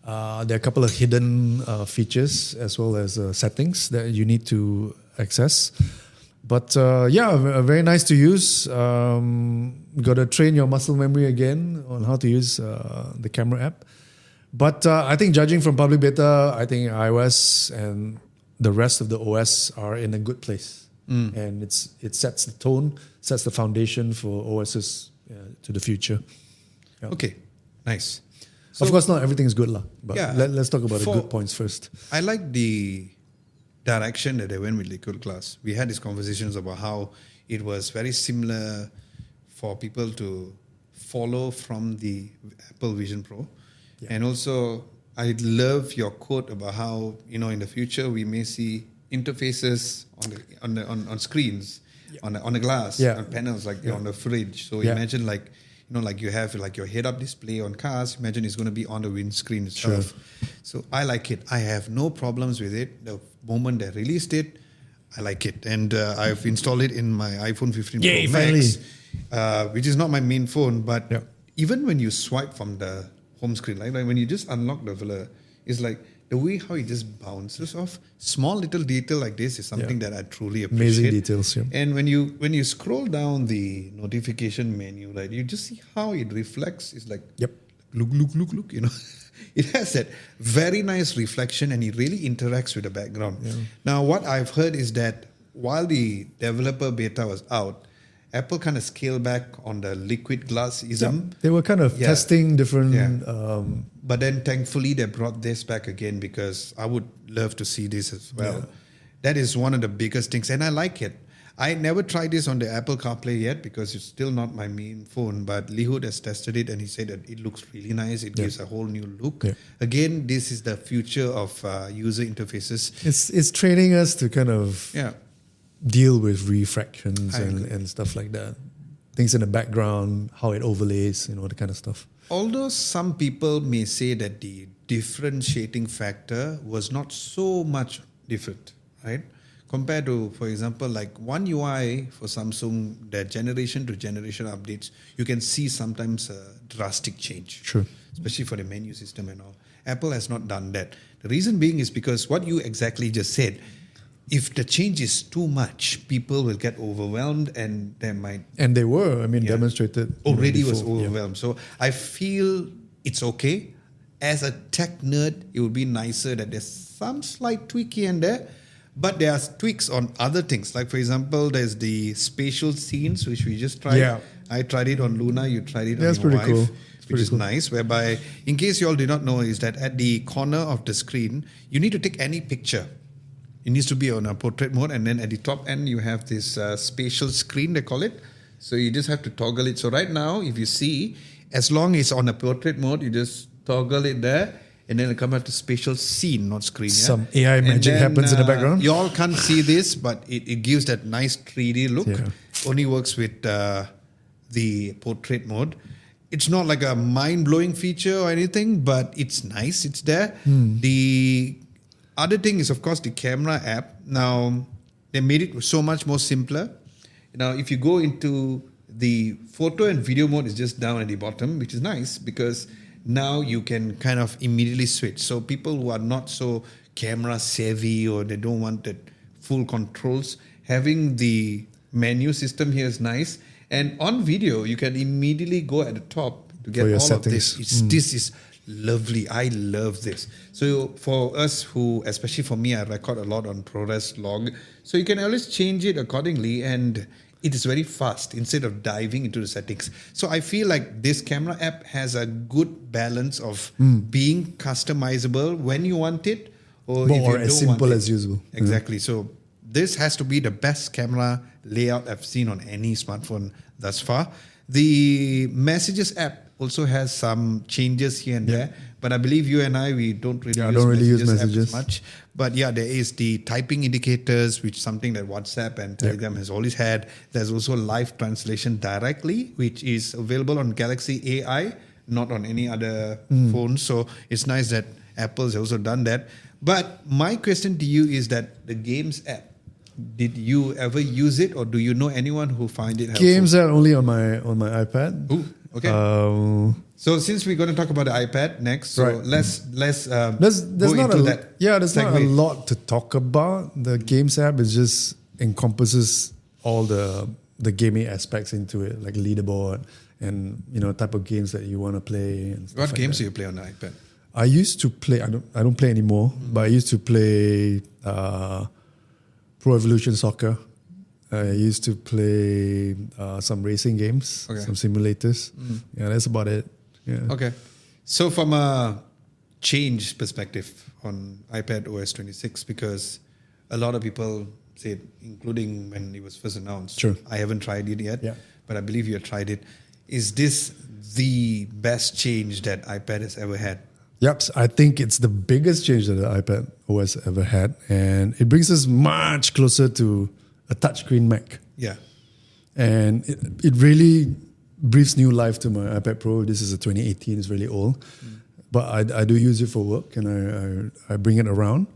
there are a couple of hidden features as well as settings that you need to access. But very nice to use. Got to train your muscle memory again on how to use the camera app. But I think judging from public beta, I think iOS and the rest of the OS are in a good place. And it sets the tone, sets the foundation for OSs to the future. Yeah. Okay, nice. So, of course, not everything is good, but Yeah. let's talk about the good points first. I like the direction that they went with Liquid Glass. We had these conversations about how it was very similar for people to follow from the Apple Vision Pro. Yeah. And also, I love your quote about how, in the future we may see interfaces on screens, on the glass, on panels, like on the fridge. So imagine like you have like your head-up display on cars. Imagine it's going to be on the windscreen itself. So I like it. I have no problems with it. The moment they released it, I like it, and I've installed it in my iPhone 15 Yay, Pro Max, which is not my main phone. But even when you swipe from the home screen, like when you just unlock the Villa, it's like the way how it just bounces off. Small little detail like this is something that I truly appreciate. Amazing details. Yeah. And when you scroll down the notification menu, right, you just see how it reflects. It's like, look. It has that very nice reflection, and it really interacts with the background. Yeah. Now, what I've heard is that while the developer beta was out, Apple kind of scaled back on the liquid glass-ism. They were kind of testing different... but then thankfully they brought this back again, because I would love to see this as well. Yeah. That is one of the biggest things, and I like it. I never tried this on the Apple CarPlay yet because it's still not my main phone, but Lihud has tested it and he said that it looks really nice. It gives a whole new look. Yeah. Again, this is the future of user interfaces. It's training us to kind of deal with refractions and stuff like that. Things in the background, how it overlays, the kind of stuff. Although some people may say that the differentiating factor was not so much different, right? Compared to, for example, like One UI for Samsung, their generation to generation updates, you can see sometimes a drastic change. Sure. Especially for the menu system and all. Apple has not done that. The reason being is because what you exactly just said, if the change is too much, people will get overwhelmed and they might... And they were, demonstrated. Already was overwhelmed. So I feel it's okay. As a tech nerd, it would be nicer that there's some slight tweak here and there. But there are tweaks on other things. Like, for example, there's the spatial scenes, which we just tried. Yeah. I tried it on Luna. You tried it on your wife. Cool. Which is nice. Whereby, in case you all did not know, is that at the corner of the screen, you need to take any picture. It needs to be on a portrait mode. And then at the top end, you have this spatial screen, they call it. So you just have to toggle it. So right now, if you see, as long as it's on a portrait mode, you just toggle it there. And then it'll come out to spatial scene, not screen. Some AI magic happens in the background. You all can't see this, but it gives that nice 3D look. Yeah. Only works with the portrait mode. It's not like a mind-blowing feature or anything, but it's nice. It's there. The other thing is, of course, the camera app. Now, they made it so much more simpler. Now, if you go into the photo and video mode, it's just down at the bottom, which is nice because now you can kind of immediately switch. So people who are not so camera savvy or they don't want that full controls, having the menu system here is nice. And on video, you can immediately go at the top to get all settings. Of this. This is lovely. I love this. So for us who, especially for me, I record a lot on ProRes log. So you can always change it accordingly, and it is very fast instead of diving into the settings. So I feel like this camera app has a good balance of being customizable when you want it, or if you don't as simple as usable. Exactly. So this has to be the best camera layout I've seen on any smartphone thus far. The Messages app also has some changes here and there, but I believe you and we don't really use Messages much. But yeah, there is the typing indicators, which is something that WhatsApp and Telegram has always had. There's also live translation directly, which is available on Galaxy AI, not on any other phone. So it's nice that Apple's also done that. But my question to you is that the Games app, did you ever use it, or do you know anyone who find it helpful? Games are only on my iPad. Ooh, okay. So since we're going to talk about the iPad next, so let's there's go not into that. Yeah, there's not a lot to talk about. The Games app is just encompasses all the gaming aspects into it, like leaderboard and type of games that you want to play. And what games do you play on the iPad? I used to play. I don't play anymore, but I used to play Pro Evolution Soccer. I used to play some racing games, some simulators. Yeah, that's about it. Yeah. Okay. So from a change perspective on iPadOS 26, because a lot of people say, including when it was first announced, sure. I haven't tried it yet, but I believe you have tried it. Is this the best change that iPad has ever had? Yep, I think it's the biggest change that the iPad OS ever had, and it brings us much closer to a touchscreen Mac. Yeah. And it really breathes new life to my iPad Pro. This is a 2018. It's really old, but I do use it for work, and I bring it around.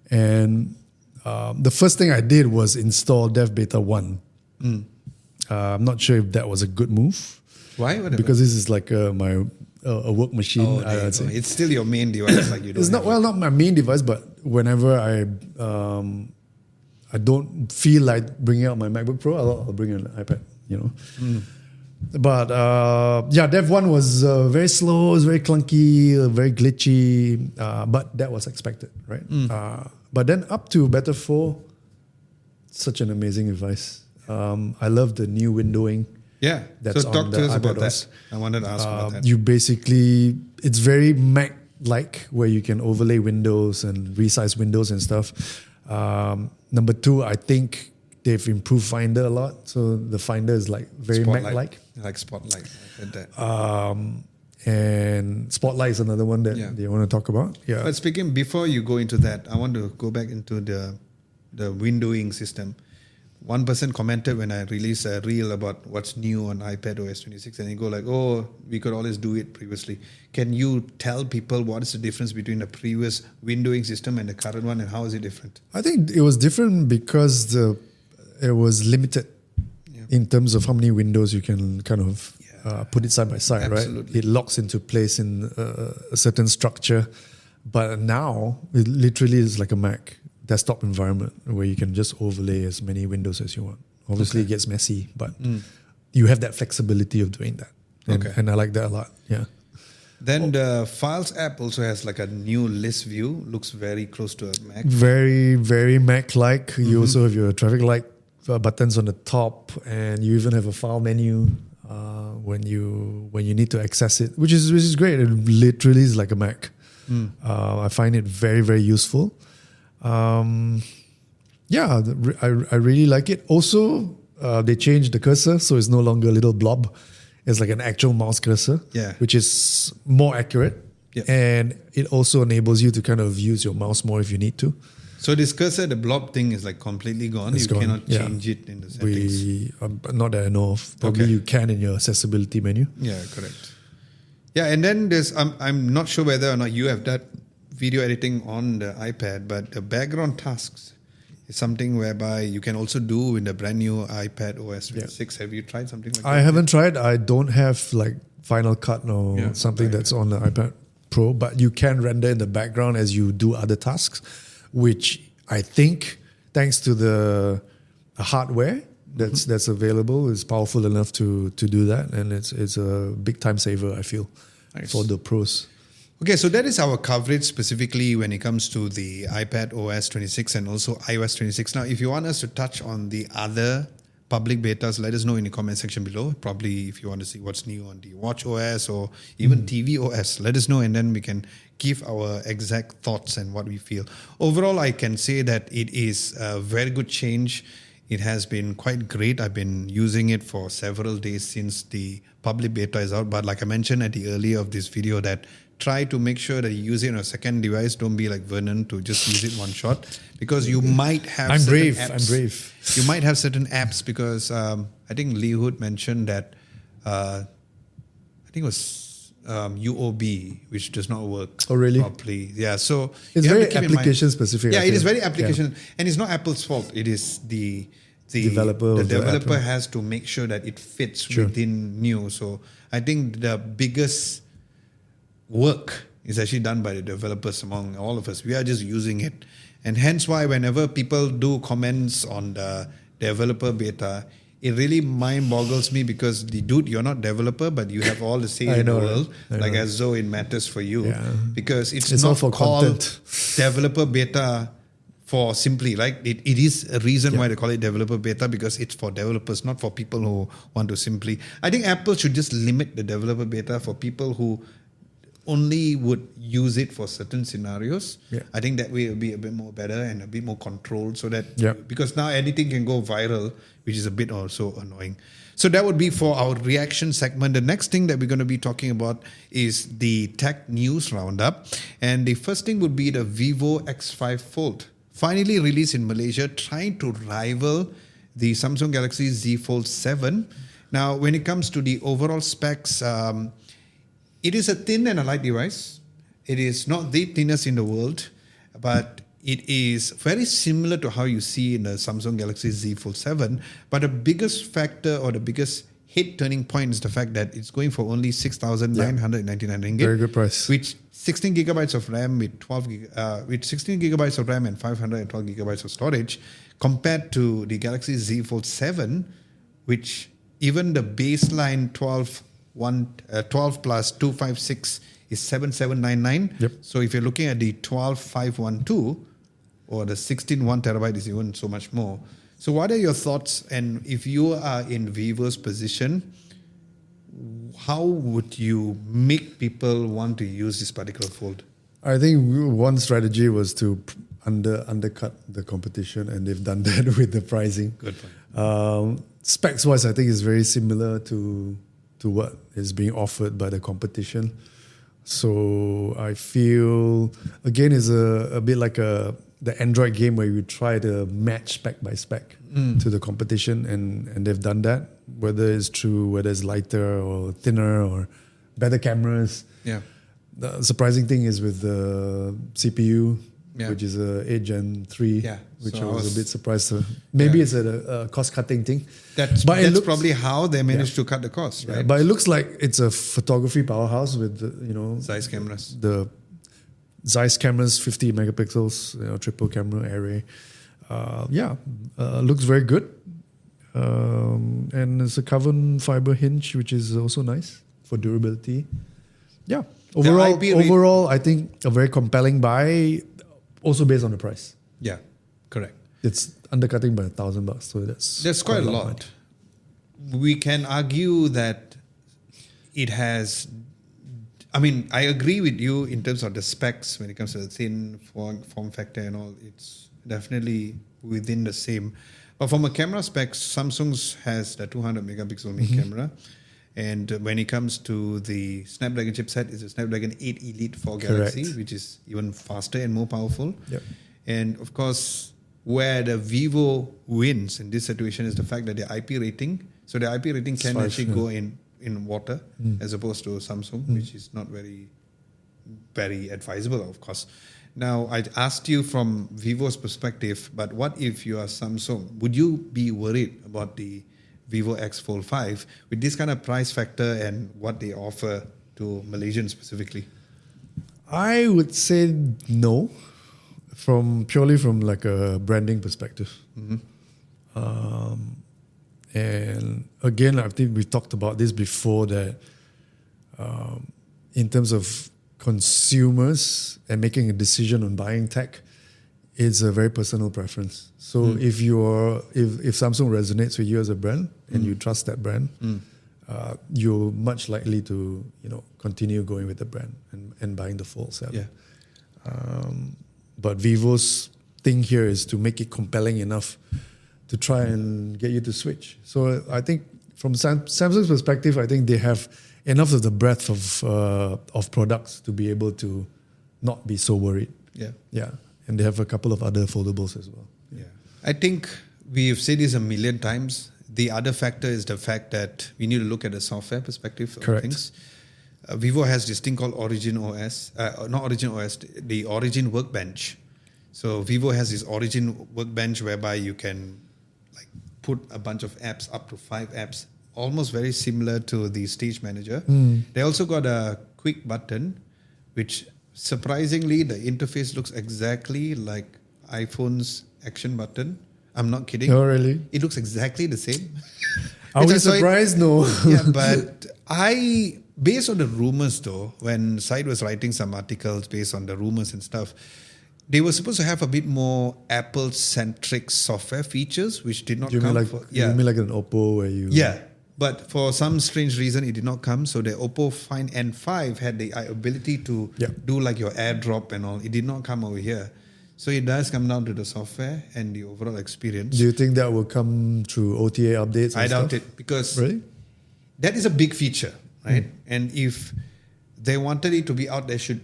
And the first thing I did was install Dev Beta 1. I'm not sure if that was a good move. Why? Whatever. Because this is like my a work machine. Oh, I'd say. it's still your main device. Like you don't. It's not my main device, but whenever I don't feel like bringing out my MacBook Pro, I'll bring an iPad. But Dev 1 was very slow, it was very clunky, very glitchy, but that was expected, right? But then up to Beta 4, such an amazing device. I love the new windowing. Yeah. That's so talk on to the us about iPadOS. that. I wanted to ask about that. You basically, it's very Mac-like, where you can overlay windows and resize windows and stuff. Number 2, I think they've improved Finder a lot. So the Finder is like very Mac-like. Like Spotlight. I heard that. And Spotlight is another one that they want to talk about. Yeah. But speaking, before you go into that, I want to go back into the windowing system. One person commented when I released a reel about what's new on iPadOS 26, and he go like, "Oh, we could always do it previously." Can you tell people what is the difference between the previous windowing system and the current one, and how is it different? I think it was different because it was limited in terms of how many windows you can kind of put it side by side, Absolutely. right? It locks into place in a certain structure. But now, it literally is like a Mac desktop environment where you can just overlay as many windows as you want. Obviously, it gets messy, but you have that flexibility of doing that. And I like that a lot, yeah. Then the Files app also has like a new list view. Looks very close to a Mac. Very, very Mac-like. You also have your traffic light buttons on the top, and you even have a file menu when you need to access it, which is great. It literally is like a Mac. I find it very, very useful. I really like it. Also, they changed the cursor, so it's no longer a little blob. It's like an actual mouse cursor, which is more accurate. Yeah. And it also enables you to kind of use your mouse more if you need to. So this cursor, the blob thing is like completely gone. It's gone. Cannot change it in the settings. Not that I know of. Probably you can in your accessibility menu. Yeah, correct. Yeah, and then there's, I'm not sure whether or not you have that video editing on the iPad, but the background tasks is something whereby you can also do in the brand new iPadOS 26. Have you tried something like that? I haven't tried. I don't have like Final Cut or something that's on the iPad Pro, but you can render in the background as you do other tasks, which I think, thanks to the hardware that's available, is powerful enough to do that, and it's a big time saver, I feel, for the pros. Okay, so that is our coverage specifically when it comes to the iPadOS 26 and also iOS 26. Now, if you want us to touch on the other public betas, let us know in the comment section below. Probably if you want to see what's new on the watchOS or even tvOS, let us know, and then we can give our exact thoughts and what we feel. Overall, I can say that it is a very good change. It has been quite great. I've been using it for several days since the public beta is out. But like I mentioned at the earlier of this video, that try to make sure that you use it on a second device. Don't be like Vernon to just use it one shot, because you might have I'm brave. You might have certain apps because I think Lee Hood mentioned that I think it was UOB, which does not work properly. Yeah, so it's very application specific. Yeah, it is very application, and it's not Apple's fault. It is the developer. The developer has to make sure that it fits within new. So I think the biggest work is actually done by the developers among all of us. We are just using it. And hence why whenever people do comments on the developer beta, it really mind boggles me, because you're not developer, but you have all the say in the world, like as though it matters for you. Yeah. Because it's not for called content. Developer beta for simply, like it is a reason why they call it developer beta, because it's for developers, not for people who want to simply. I think Apple should just limit the developer beta for people who only would use it for certain scenarios. I think that way it will be a bit more better and a bit more controlled, so that because now anything can go viral, which is a bit also annoying. So that would be for our reaction segment. The next thing that we're going to be talking about is the tech news roundup, and the first thing would be the Vivo X5 Fold, finally released in Malaysia, trying to rival the Samsung Galaxy Z Fold 7. Now, when it comes to the overall specs, it is a thin and a light device. It is not the thinnest in the world, but it is very similar to how you see in the Samsung Galaxy Z Fold 7. But the biggest factor or the biggest head turning point is the fact that it's going for only 6,999 ringgit. Very good price. Which 16 gigabytes of RAM with 16 gigabytes of RAM and 512 gigabytes of storage, compared to the Galaxy Z Fold 7, which even the baseline 12 plus 256 is 7799. Yep. So if you're looking at the 12512 or the 16 1 terabyte is even so much more. So what are your thoughts? And if you are in Vivo's position, how would you make people want to use this particular fold? I think one strategy was to undercut the competition, and they've done that with the pricing. Good point. Specs wise, I think it's very similar to what is being offered by the competition. So I feel again is a bit like the Android game where you try to match spec by spec to the competition, and they've done that. Whether it's true, whether it's lighter or thinner or better cameras. Yeah. The surprising thing is with the CPU, which is a 8 Gen 3, which so I was a bit surprised to. Maybe it's a cost-cutting thing. That's probably how they managed to cut the cost, right? But it looks like it's a photography powerhouse with, Zeiss cameras. The Zeiss cameras, 50 megapixels, triple camera array. Looks very good. And it's a carbon fiber hinge, which is also nice for durability. Yeah. Overall, I think a very compelling buy, also based on the price. Yeah, correct. It's undercutting by $1,000, so that's quite a lot. We can argue that it has. I mean, I agree with you in terms of the specs when it comes to the thin form factor and all. It's definitely within the same. But from a camera specs, Samsung's has the 200 megapixel main camera. And when it comes to the Snapdragon chipset, it's a Snapdragon 8 Elite for Galaxy, which is even faster and more powerful. Yep. And of course, where the Vivo wins in this situation is the fact that the IP rating. So the IP rating can actually go in water as opposed to Samsung, which is not very, very advisable, of course. Now, I asked you from Vivo's perspective, but what if you are Samsung? Would you be worried about the Vivo X Fold 5 with this kind of price factor and what they offer to Malaysians specifically? I would say no, purely from like a branding perspective. And again, I think we talked about this before, that in terms of consumers and making a decision on buying tech, it's a very personal preference. So if Samsung resonates with you as a brand and you trust that brand, you're much likely to continue going with the brand and buying the Fold 7. Yeah. But Vivo's thing here is to make it compelling enough to try and get you to switch. So I think from Samsung's perspective, I think they have enough of the breadth of products to be able to not be so worried. Yeah. And they have a couple of other foldables as well. Yeah. I think we've said this a million times. The other factor is the fact that we need to look at the software perspective of things. Vivo has this thing called Origin OS, not Origin OS, the Origin Workbench. So Vivo has this Origin Workbench whereby you can put a bunch of apps, up to 5 apps, almost very similar to the Stage Manager. They also got a quick button, which surprisingly, the interface looks exactly like iPhone's action button. I'm not kidding. Oh, really? It looks exactly the same. Are we surprised? No. Yeah, but based on the rumors though, when Syed was writing some articles based on the rumors and stuff, they were supposed to have a bit more Apple-centric software features, which did not come. You mean like an Oppo where you... Yeah, but for some strange reason, it did not come. So the Oppo Find N5 had the ability to do like your AirDrop and all. It did not come over here. So it does come down to the software and the overall experience. Do you think that will come through OTA updates? I doubt it, because that is a big feature, right? And if they wanted it to be out, they should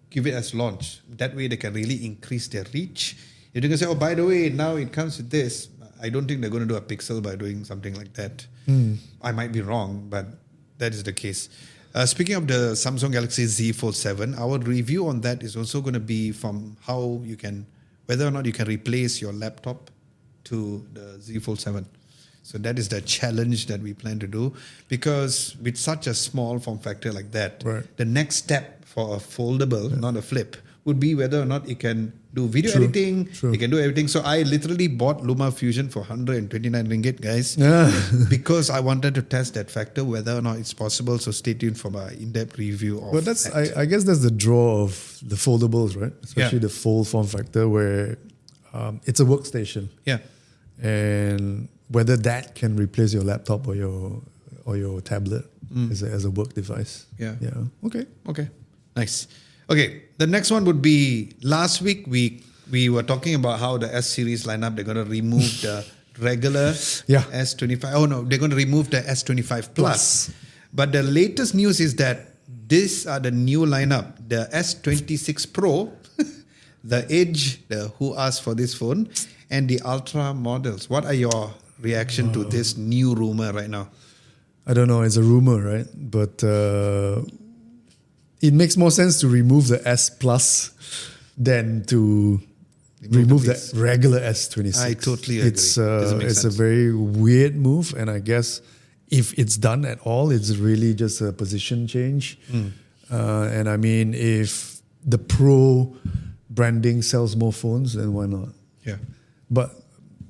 give it as launch. That way they can really increase their reach. If they can say, oh, by the way, now it comes with this, I don't think they're going to do a Pixel by doing something like that. I might be wrong, but that is the case. Speaking of the Samsung Galaxy Z Fold 7, our review on that is also going to be from how you can, whether or not you can replace your laptop to the Z Fold 7. So that is the challenge that we plan to do, because with such a small form factor like that, the next step for a foldable, not a flip, would be whether or not it can do video editing, it can do everything. So I literally bought Luma Fusion for 129 ringgit, guys, because I wanted to test that factor, whether or not it's possible. So stay tuned for my in-depth review of that. I guess that's the draw of the foldables, right? Especially the fold form factor, where it's a workstation. And whether that can replace your laptop or your tablet as a work device. Okay. Nice. Okay, the next one would be, last week we were talking about how the S series lineup, they're going to remove the regular S25. Oh no, they're going to remove the S25 Plus. But the latest news is that these are the new lineup, the S26 Pro, the Edge, the who asked for this phone, and the Ultra models. What are your reaction to this new rumor right now? I don't know, it's a rumor, right? But it makes more sense to remove the S Plus than to remove the regular S26. I totally agree. It's a very weird move, and I guess if it's done at all, it's really just a position change. And I mean, if the Pro branding sells more phones, then why not? But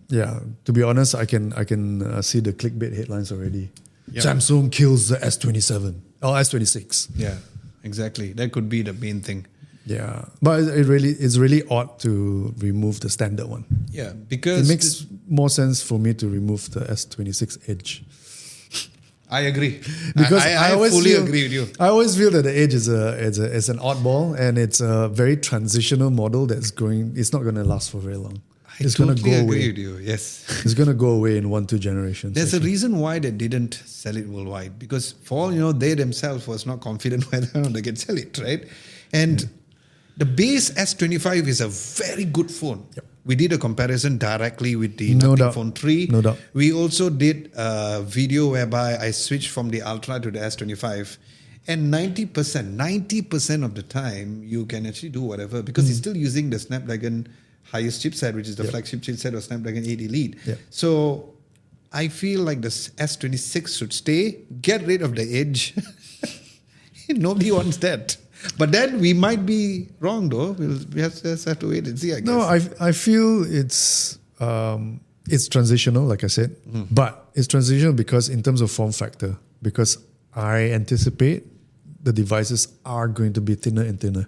to be honest, I can see the clickbait headlines already. Samsung kills the S27 or S26. Exactly. That could be the main thing. But it's really odd to remove the standard one. Because it makes more sense for me to remove the S26 Edge. I agree. Because I fully agree with you. I always feel that the Edge is an oddball, and it's a very transitional model that's it's not going to last for very long. It's going to go away. Agree with you. Yes, it's going to go away in 1-2 generations. There's a reason why they didn't sell it worldwide, because for all you know, they themselves was not confident whether or not they can sell it, right? And the base S25 is a very good phone. We did a comparison directly with the Nothing Phone 3. No doubt. We also did a video whereby I switched from the Ultra to the S25. And 90% of the time, you can actually do whatever, because it's still using the Snapdragon highest chipset, which is the flagship chipset of Snapdragon 8 Elite. So I feel like the S26 should stay. Get rid of the Edge. Nobody wants that. But then we might be wrong, though. We just have to wait and see, I guess. No, I feel it's transitional, like I said. But it's transitional because in terms of form factor, because I anticipate the devices are going to be thinner and thinner.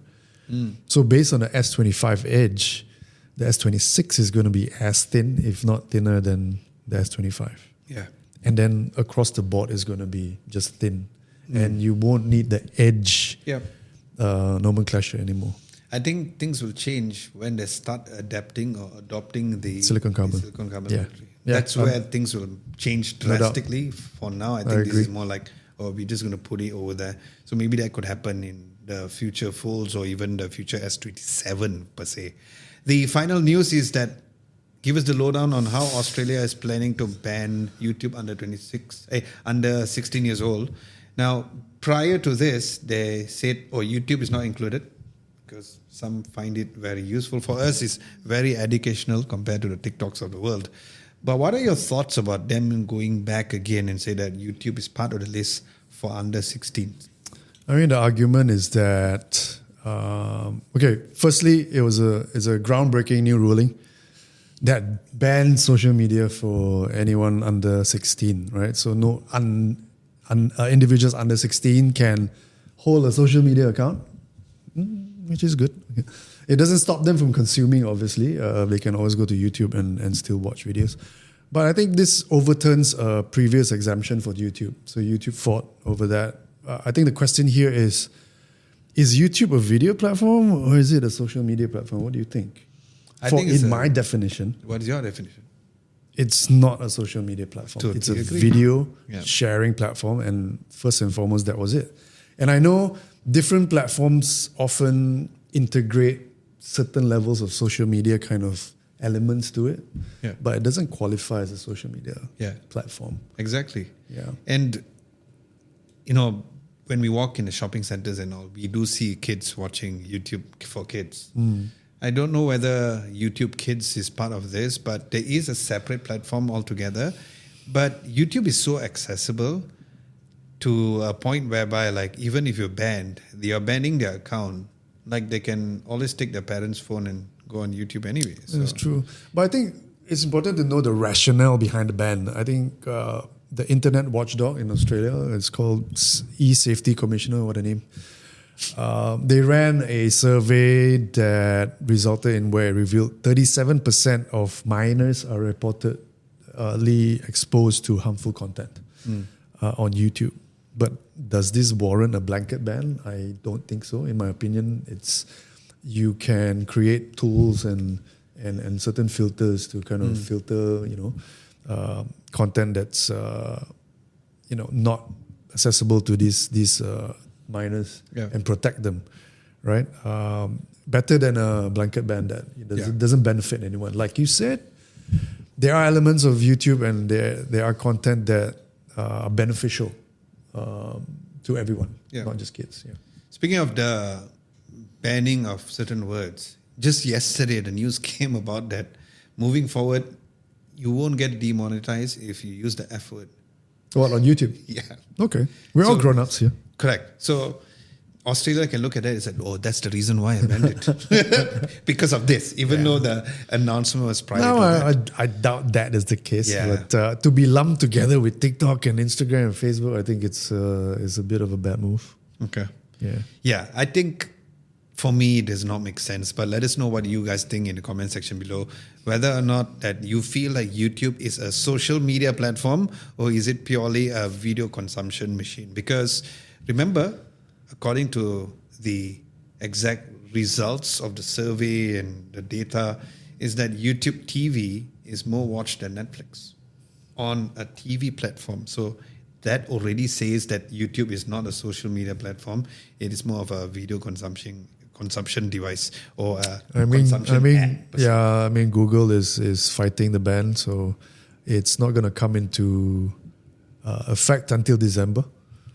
So based on the S25 Edge, the S26 is going to be as thin, if not thinner, than the S25. And then across the board is going to be just thin. And you won't need the Edge nomenclature anymore. I think things will change when they start adopting the silicon carbon battery. That's where things will change drastically. For now, I think this is more like, we're just going to put it over there. So maybe that could happen in the future folds or even the future S27 per se. The final news is that, give us the lowdown on how Australia is planning to ban YouTube under 16 years old. Now, prior to this, they said, YouTube is not included, because some find it very useful. For us, it's very educational compared to the TikToks of the world. But what are your thoughts about them going back again and say that YouTube is part of the list for under 16? I mean, the argument is that, firstly, it's a groundbreaking new ruling that bans social media for anyone under 16, right? So no individuals under 16 can hold a social media account, which is good. It doesn't stop them from consuming, obviously. They can always go to YouTube and still watch videos. But I think this overturns a previous exemption for YouTube. So YouTube fought over that. I think the question here is YouTube a video platform or is it a social media platform? What do you think? My definition. What is your definition? It's not a social media platform. Totally it's a agree. video sharing platform, and first and foremost, that was it. And I know different platforms often integrate certain levels of social media kind of elements to it, Yeah. but it doesn't qualify as a social media platform. Exactly. Yeah. And, when we walk in the shopping centers and all, we do see kids watching YouTube for kids. I don't know whether YouTube Kids is part of this, but there is a separate platform altogether. But YouTube is so accessible to a point whereby, like, even if you're banning their account, like, they can always take their parents' phone and go on YouTube anyway. So. That's true. But I think it's important to know the rationale behind the ban. I think the Internet Watchdog in Australia, it's called E-Safety Commissioner, what the name. They ran a survey that resulted in where it revealed 37% of minors are reportedly exposed to harmful content on YouTube. But does this warrant a blanket ban? I don't think so. In my opinion, you can create tools and certain filters to kind of filter, content that's not accessible to these minors and protect them, right? Better than a blanket ban that doesn't benefit anyone. Like you said, there are elements of YouTube and there are content that are beneficial to everyone, not just kids. Yeah. Speaking of the banning of certain words, just yesterday the news came about that moving forward, you won't get demonetized if you use the F word. What, on YouTube? Yeah. Okay. We're all grown-ups here. Correct. So Australia can look at that and say, oh, that's the reason why I banned it. Because of this, even though the announcement was prior to that. I doubt that is the case. Yeah. But to be lumped together with TikTok and Instagram and Facebook, I think it's a bit of a bad move. Okay. Yeah. Yeah, I think for me it does not make sense. But let us know what you guys think in the comment section below. Whether or not that you feel like YouTube is a social media platform or is it purely a video consumption machine? Because remember, according to the exact results of the survey and the data, is that YouTube TV is more watched than Netflix on a TV platform. So that already says that YouTube is not a social media platform. It is more of a video consumption device or a consumption app. Yeah, Google is fighting the ban, so it's not going to come into effect until December.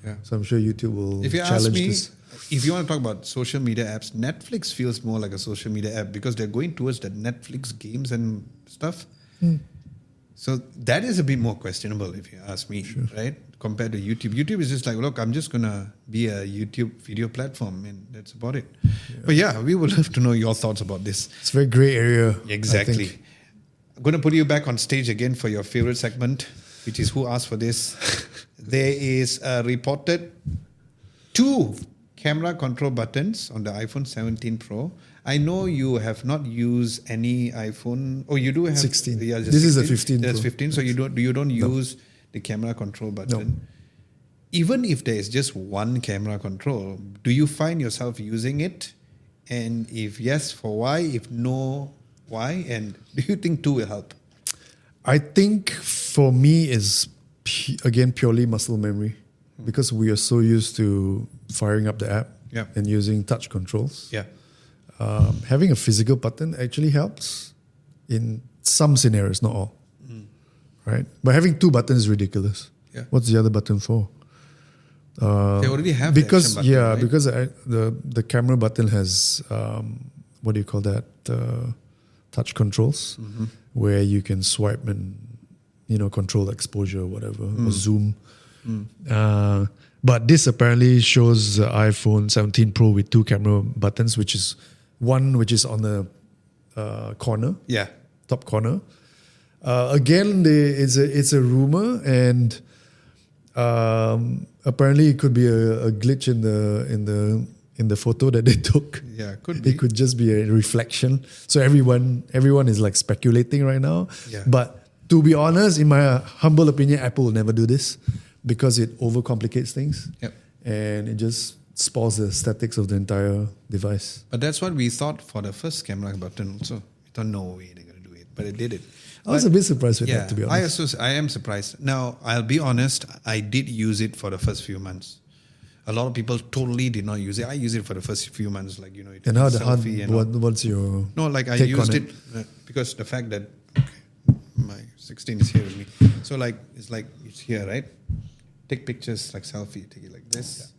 Yeah. So I'm sure YouTube will if you challenge ask me, this. If you want to talk about social media apps, Netflix feels more like a social media app because they're going towards the Netflix games and stuff. So that is a bit more questionable if you ask me, right? Compared to YouTube. YouTube is just like, look, I'm just going to be a YouTube video platform and that's about it. Yeah. But yeah, we would love to know your thoughts about this. It's a very grey area. Exactly. I'm going to put you back on stage again for your favorite segment, which is Who Asked for This? There is a reported 2 camera control buttons on the iPhone 17 Pro. I know you have not used any iPhone. Oh, you do have 16. Yeah, this 16. Is a 15. That's Pro. 15. So you don't use the camera control button. No. Even if there is just one camera control, do you find yourself using it? And if yes, for why? If no, why? And do you think 2 will help? I think for me it's again purely muscle memory because we are so used to firing up the app and using touch controls. Yeah. Having a physical button actually helps in some scenarios, not all. Right? But having 2 buttons is ridiculous. Yeah. What's the other button for? They already have because the action button, right? because the camera button has what do you call that? Touch controls where you can swipe and control exposure or whatever or zoom. But this apparently shows the iPhone 17 Pro with 2 camera buttons, which is one which is on the corner, top corner. Again, it's a rumor, and apparently it could be a glitch in the photo that they took. Yeah, could be. It could just be a reflection. So everyone is like speculating right now. Yeah. But to be honest, in my humble opinion, Apple will never do this because it overcomplicates things. Yep. And it just spoils the aesthetics of the entire device. But that's what we thought for the first camera button also. We thought, no way they're going to do it. But it did it. I was a bit surprised with that, to be honest. I am surprised. Now, I'll be honest, I did use it for the first few months. a lot of people totally did not use it. I use it for the first few months, like, it And how selfie and all. what's your No, like I take used on it because the fact that my 16 is here with me. So like it's here, right? Take pictures like selfie, take it like this.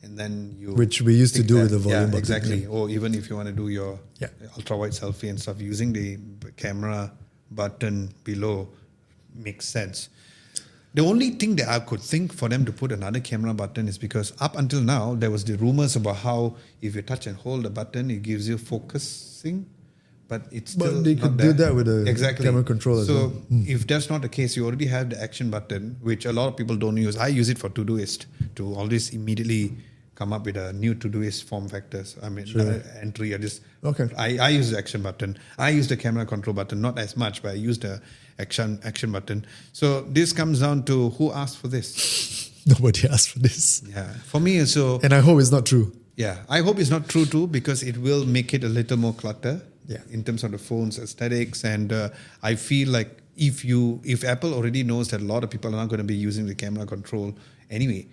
And then you which we used to take do that. with the volume button. Exactly. Or even if you want to do your Yeah. ultra wide selfie and stuff, using the camera button below makes sense. The only thing that I could think for them to put another camera button is because up until now there was the rumors about how if you touch and hold the button it gives you focusing, but it's still But they not could there. do that with a Exactly. camera control as well. So if that's not the case, you already have the action button, which a lot of people don't use. I use it for Todoist to always immediately come up with a new Todoist form factors. I mean, entry. I use the action button. I use the camera control button, not as much, but I use the action button. So this comes down to who asked for this. Nobody asked for this. Yeah, for me, so And I hope it's not true. yeah, I hope it's not true too, because it will make it a little more clutter. Yeah. In terms of the phone's aesthetics, and I feel like if Apple already knows that a lot of people are not going to be using the camera control anyway,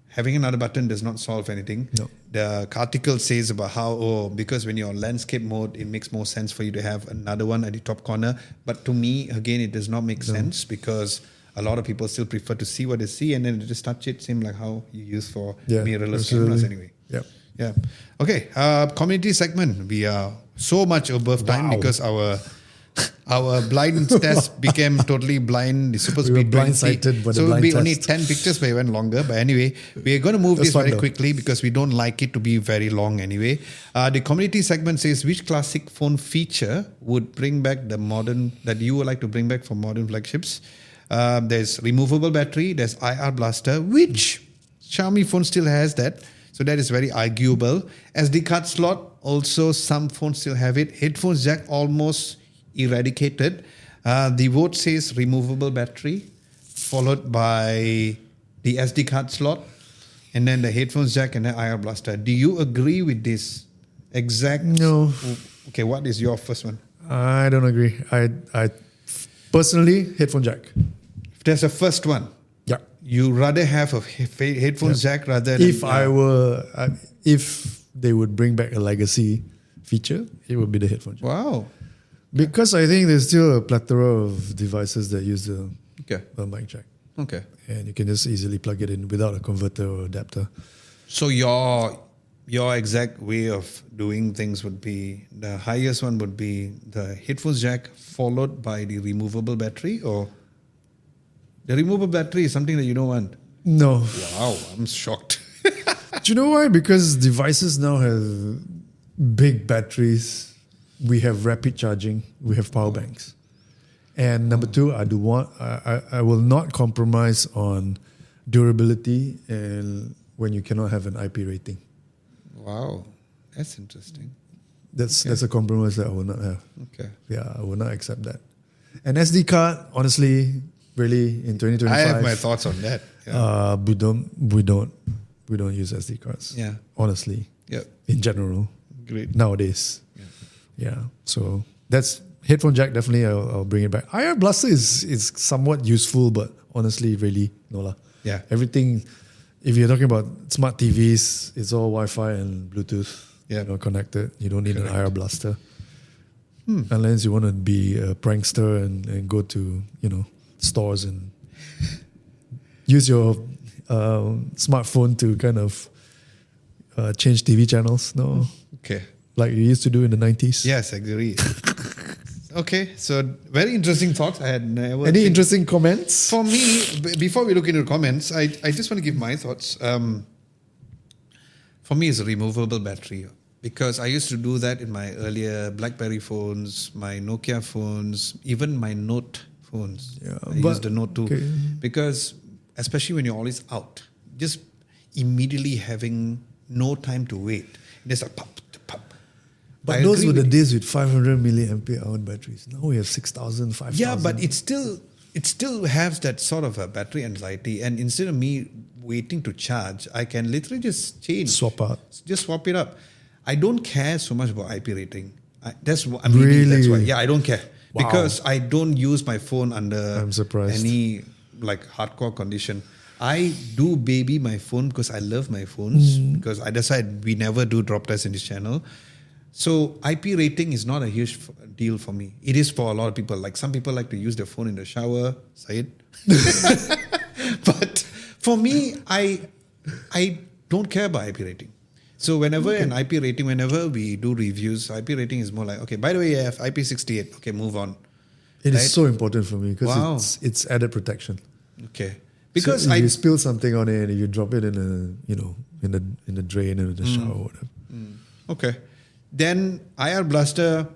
having another button does not solve anything. No. The article says about how because when you're on landscape mode, it makes more sense for you to have another one at the top corner. But to me, again, it does not make sense because a lot of people still prefer to see what they see and then just touch it. Same like how you use for mirrorless cameras anyway. Yeah. Yeah. Okay. Community segment. We are so much above time because our blind test became totally blind. The super We were speed 20. blindsided by the So it'll blind be only test. 10 pictures, but it went longer. But anyway, we are going to move That's this fun very though. quickly because we don't like it to be very long anyway. The community segment says which classic phone feature would bring back the modern that you would like to bring back for modern flagships. There's removable battery. There's IR blaster, which Xiaomi phone still has that. So that is very arguable. SD card slot, also some phones still have it. Headphones jack almost eradicated. The vote says removable battery, followed by the SD card slot, and then the headphones jack and the IR blaster. Do you agree with this exact? No. Okay, what is your first one? I don't agree. I personally, headphone jack. If there's a first one, Yeah. you rather have a headphones jack rather than... If they would bring back a legacy feature, it would be the headphone jack. Wow. Because I think there's still a plethora of devices that use the mic jack. Okay. And you can just easily plug it in without a converter or adapter. So your exact way of doing things would be, the highest one would be the headphones jack followed by the removable battery, or the removable battery is something that you don't want? No. Wow, I'm shocked. Do you know why? Because devices now have big batteries. We have rapid charging. We have power banks. And number two, I will not compromise on durability and when you cannot have an IP rating. Wow, that's interesting. That's a compromise that I will not have. Okay. Yeah, I will not accept that. An SD card, honestly, really in 2025. I have my thoughts on that. Yeah. We don't use SD cards. Yeah. Honestly. Yeah. In general. Great. Nowadays. Yeah. So that's headphone jack. Definitely, I'll bring it back. IR blaster is somewhat useful, but honestly, really no lah. Yeah. Everything. If you're talking about smart TVs, it's all Wi-Fi and Bluetooth. Yeah. Connected. You don't need an IR blaster. Unless you want to be a prankster and go to stores and use your smartphone to kind of change TV channels. No. Okay. Like you used to do in the 90s. Yes, I agree. Okay, so very interesting thoughts. I had never. Any interesting comments? For me, before we look into the comments, I just want to give my thoughts. For me, it's a removable battery because I used to do that in my earlier BlackBerry phones, my Nokia phones, even my Note phones. Yeah, I used the Note 2 okay. because, especially when you're always out, just immediately having no time to wait. There's a pop. But those were the days with 500 milliampere hour batteries. Now we have 6,000, 5,000. Yeah, but it still has that sort of a battery anxiety. And instead of me waiting to charge, I can literally just change. Swap out. Just swap it up. I don't care so much about IP rating. That's why. Yeah, I don't care. Wow. Because I don't use my phone under I'm surprised. any like hardcore condition. I do baby my phone because I love my phones. Because I decided we never do drop tests in this channel. So IP rating is not a huge deal for me. It is for a lot of people. Like some people like to use their phone in the shower, Syed. But for me, I don't care about IP rating. So whenever whenever we do reviews, IP rating is more like, okay, by the way, you have IP68. Okay, move on. It is so important for me because Wow. it's added protection. Okay. Because so if you spill something on it, if you drop it in the drain or the shower or whatever. Okay. Then IR Blaster,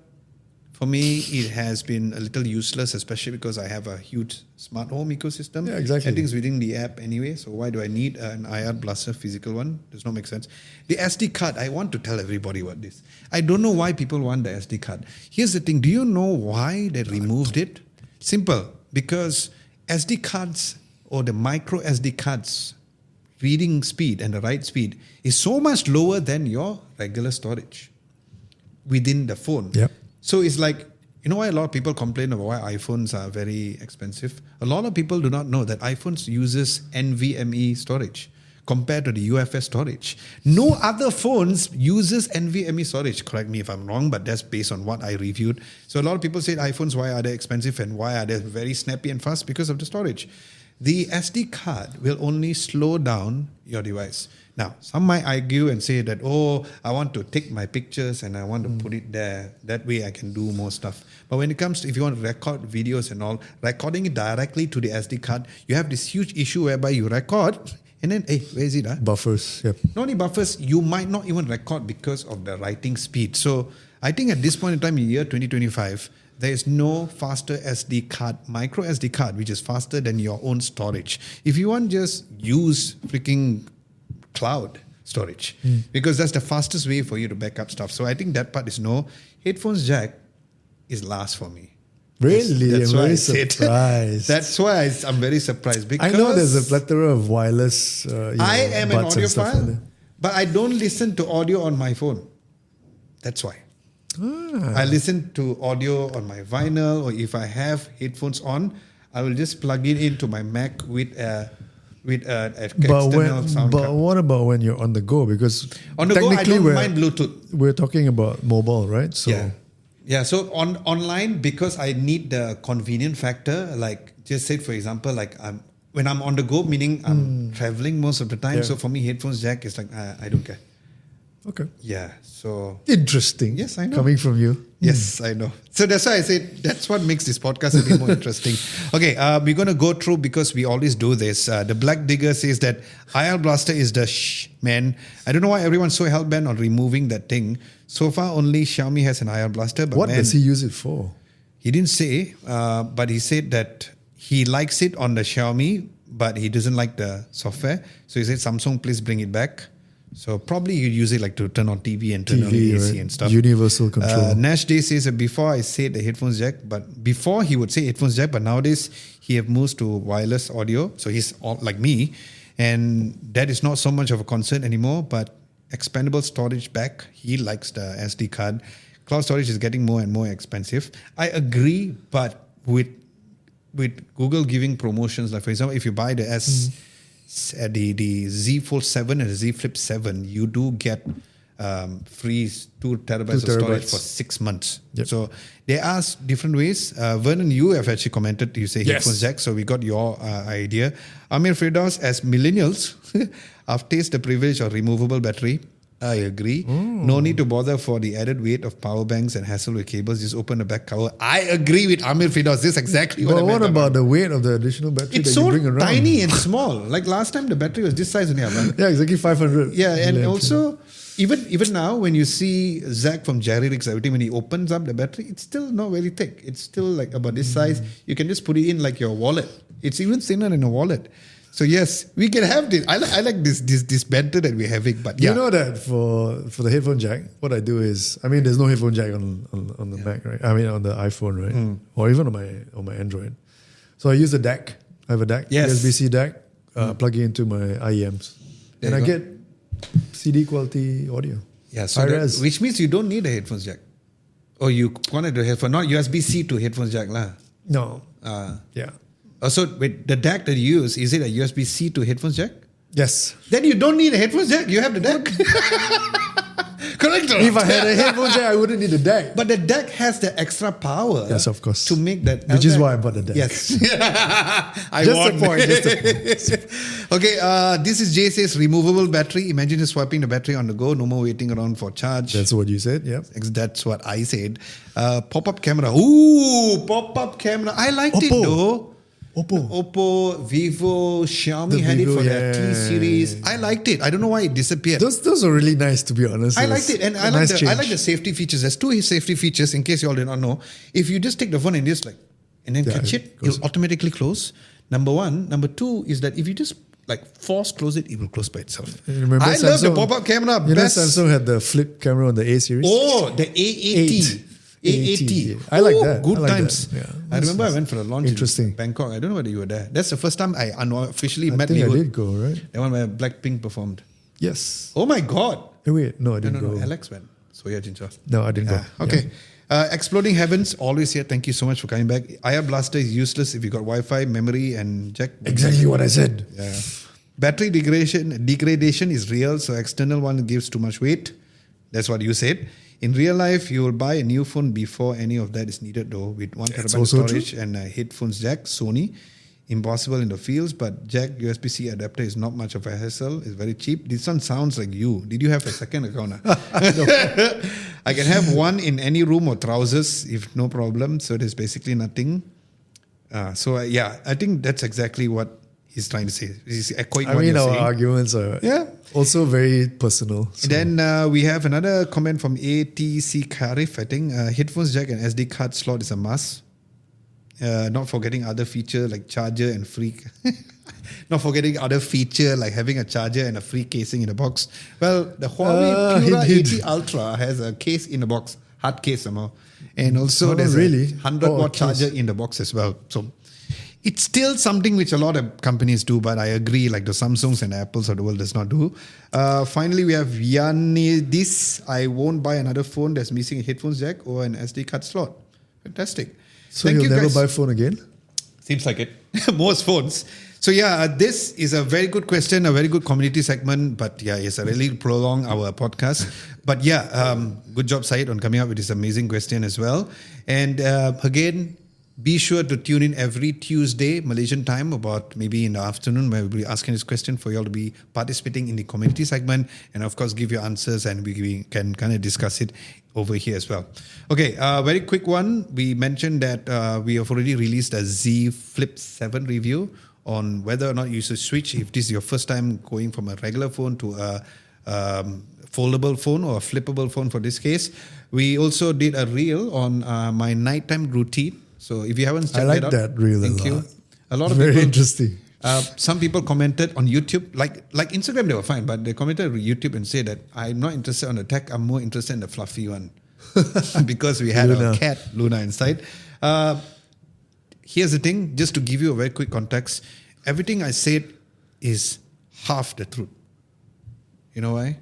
for me, it has been a little useless, especially because I have a huge smart home ecosystem. Yeah, exactly. Everything's within the app anyway, so why do I need an IR Blaster physical one? Does not make sense. The SD card, I want to tell everybody about this. I don't know why people want the SD card. Here's the thing, do you know why they removed it? Simple, because SD cards or the micro SD cards reading speed and the write speed is so much lower than your regular storage within the phone. Yep. So it's like, you know why a lot of people complain about why iPhones are very expensive? A lot of people do not know that iPhones uses NVMe storage compared to the UFS storage. No other phones uses NVMe storage. Correct me if I'm wrong, but that's based on what I reviewed. So a lot of people say iPhones, why are they expensive and why are they very snappy and fast? Because of the storage. The SD card will only slow down your device. Now, some might argue and say that, oh, I want to take my pictures and I want to put it there. That way I can do more stuff. But when it comes to, if you want to record videos and all, recording it directly to the SD card, you have this huge issue whereby you record and then, hey, where is it? Buffers, yep. Not only buffers, you might not even record because of the writing speed. So I think at this point in time in year 2025, there is no faster SD card, micro SD card, which is faster than your own storage. If you want, just use freaking cloud storage because that's the fastest way for you to back up stuff. So I think that part is no. Headphones jack is last for me. Really? That's I'm why very I said. surprised. That's why I'm very surprised because I know there's a plethora of wireless I am an buds and stuff like audiophile, that. but I don't listen to audio on my phone. That's why. I listen to audio on my vinyl, or if I have headphones on, I will just plug it into my Mac with an external sound But card. what about when you're on the go? Because On the go, I technically don't mind Bluetooth. we're talking about mobile, right? So Yeah. So online, because I need the convenient factor, like just say for example, like when I'm on the go, meaning I'm traveling most of the time. Yeah. So for me, headphones jack is like I don't care. okay. Yeah. So Interesting. Yes, I know. Coming from you. yes, I know. So that's why I said that's what makes this podcast a bit more interesting. Okay, we're going to go through because we always do this. The Black Digger says that IR Blaster is the man. I don't know why everyone's so hell-bent on removing that thing. So far, only Xiaomi has an IR Blaster. But What man, does he use it for? he didn't say, but he said that he likes it on the Xiaomi, but he doesn't like the software. So he said, Samsung, please bring it back. So probably you use it like to turn on TV and turn on the AC right? and stuff. Universal control. Nash Day says that before I said the headphones jack, but before he would say headphones jack, but nowadays he have moved to wireless audio. So he's all like me, and that is not so much of a concern anymore. But expandable storage back, he likes the SD card. Cloud storage is getting more and more expensive. I agree, but with Google giving promotions, like for example, if you buy the the Z Fold 7 and the Z Flip 7, you do get free 2 terabytes of storage for 6 months. Yep. So there are different ways. Vernon, you have actually commented, you say headphones jack, so we got your idea. Amir Firdaus, as millennials, I've tasted the privilege of removable battery. I agree. No need to bother for the added weight of power banks and hassle with cables. Just open the back cover. I agree with Amir Firdaus. This is exactly what I But meant. what about the weight of the additional battery It's that so you bring around? tiny and small. Like last time, the battery was this size only. Right? Yeah, exactly 500. Yeah, and milliamp. also even now when you see Zach from Jerry Rigs, everything, when he opens up the battery, it's still not very thick. It's still like about this size. You can just put it in like your wallet. It's even thinner than a wallet. So yes, we can have this. I like this banter that we're having. But yeah, You know that for the headphone jack, what I do is, I mean, there's no headphone jack on the Mac, right? I mean, on the iPhone, right? Or even on my Android. So I use the DAC. I have a DAC, Yes. USB-C DAC, plug it into my IEMs, There and I you go. get CD quality audio. yeah. So Hi-res. which means you don't need a headphones jack, or you connect to headphone, not USB-C to headphones jack lah. No, Uh, yeah. So wait, the DAC that you use, is it a USB-C to headphones jack? Yes. Then you don't need a headphones jack. You have the DAC. Correct. If I had a headphone jack, I wouldn't need a DAC. But the DAC has the extra power. Yes, of course. To make that. Which is why I bought the DAC. Yes. I Just won. a point. Just a point. Okay, this is Jay says removable battery. Imagine just swiping the battery on the go. No more waiting around for charge. That's what you said, yeah. That's what I said. Pop-up camera. Ooh, pop-up camera. I liked it though. Oppo, Vivo, Xiaomi had Vivo, it for their T series. I liked it. I don't know why it disappeared. Those are really nice, to be honest. I liked it, and I like the safety features. There's two safety features. In case you all did not know, if you just take the phone and just and then catch it, it'll automatically close. Number one. Number two is that if you just force close it, it will close by itself. Remember I love the pop-up camera. You know Samsung had the flip camera on the A series. Oh, the A80. A80. I like that. Good I like times. that. Yeah. I remember I went for a launch in Bangkok. I don't know whether you were there. That's the first time I unofficially met I Liwood. did go, right? The one where Blackpink performed. Yes. Oh my God. Hey, wait, no, I didn't go. No. Alex went. So yeah, Jincha. No, I didn't go. Okay. Exploding Heavens, always here. Thank you so much for coming back. IR Blaster is useless if you got Wi-Fi, memory, and jack. Exactly what I said. Yeah. Battery degradation is real, so external one gives too much weight. That's what you said. In real life, you will buy a new phone before any of that is needed, though, with 1 terabyte storage and a headphones jack, Sony. Impossible in the fields, but jack USB-C adapter is not much of a hassle. It's very cheap. This one sounds like you. Did you have a second account? I can have one in any room or trousers, if no problem. So there's basically nothing. I think that's exactly what he's trying to say. He's echoing what you're saying. Our arguments are also very personal. So. Then we have another comment from ATC Karif, I think. Headphones jack and SD card slot is a must. Not forgetting other feature like charger and free... Not forgetting other feature like having a charger and a free casing in the box. Well, the Huawei Pura 80 Ultra has a case in the box. Hard case somehow. And also there's a 100-watt charger in the box as well. So... it's still something which a lot of companies do, but I agree, like the Samsungs and Apples of the world does not do. Finally, we have Yanidis. I won't buy another phone that's missing a headphones jack or an SD card slot. Fantastic. So you'll never buy a phone again? Seems like it. Most phones. So this is a very good question, a very good community segment, but it's a really prolong our podcast. But good job, Syed, on coming up with this amazing question as well. And again, be sure to tune in every Tuesday, Malaysian time, about maybe in the afternoon, where we'll be asking this question for you all to be participating in the community segment and, of course, give your answers, and we can kind of discuss it over here as well. Okay, very quick one. We mentioned that we have already released a Z Flip 7 review on whether or not you should switch if this is your first time going from a regular phone to a foldable phone or a flippable phone for this case. We also did a reel on my nighttime routine. So if you haven't checked it out, that reel. Thank you. A lot of very people, interesting. Some people commented on YouTube, like Instagram, they were fine, but they commented on YouTube and said that I'm not interested on the tech. I'm more interested in the fluffy one because we had our cat Luna inside. Here's the thing, just to give you a very quick context, everything I said is half the truth. You know why?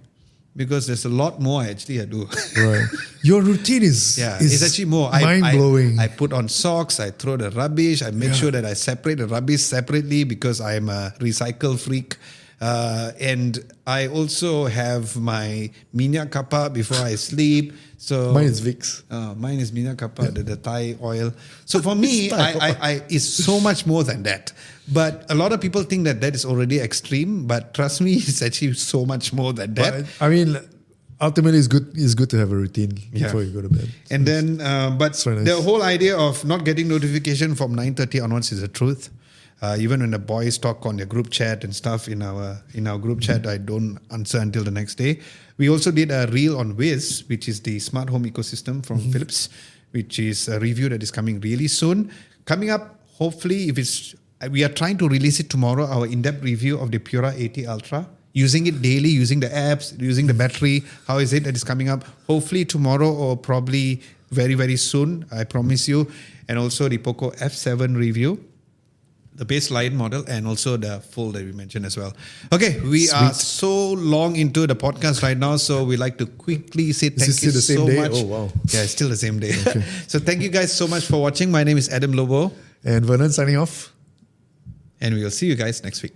Because there's a lot more I do. Right. Your routine is it's actually more mind-blowing. I put on socks, I throw the rubbish, I make sure that I separate the rubbish separately because I'm a recycle freak. And I also have my minyak kappa before I sleep. So mine is Vicks. Mine is minyak kappa, the Thai oil. So for me, I it's so much more than that. But a lot of people think that is already extreme. But trust me, it's actually so much more than that. But, ultimately, it's good to have a routine before you go to bed. And then, but nice. The whole idea of not getting notification from 9:30 onwards is the truth. Even when the boys talk on their group chat and stuff in our group chat, I don't answer until the next day. We also did a reel on Wiz, which is the smart home ecosystem from Philips, which is a review that is coming really soon. Coming up, hopefully, we are trying to release it tomorrow, our in-depth review of the Pura 80 Ultra. Using it daily, using the apps, using the battery. How is it that is coming up? Hopefully tomorrow or probably very, very soon, I promise you. And also the Poco F7 review, the base line model, and also the Fold that we mentioned as well. Okay, we are so long into the podcast right now, so we like to quickly say thank you so much. Oh, wow. Yeah, it's still the same day. Okay. So thank you guys so much for watching. My name is Adam Lobo. And Vernon signing off. And we will see you guys next week.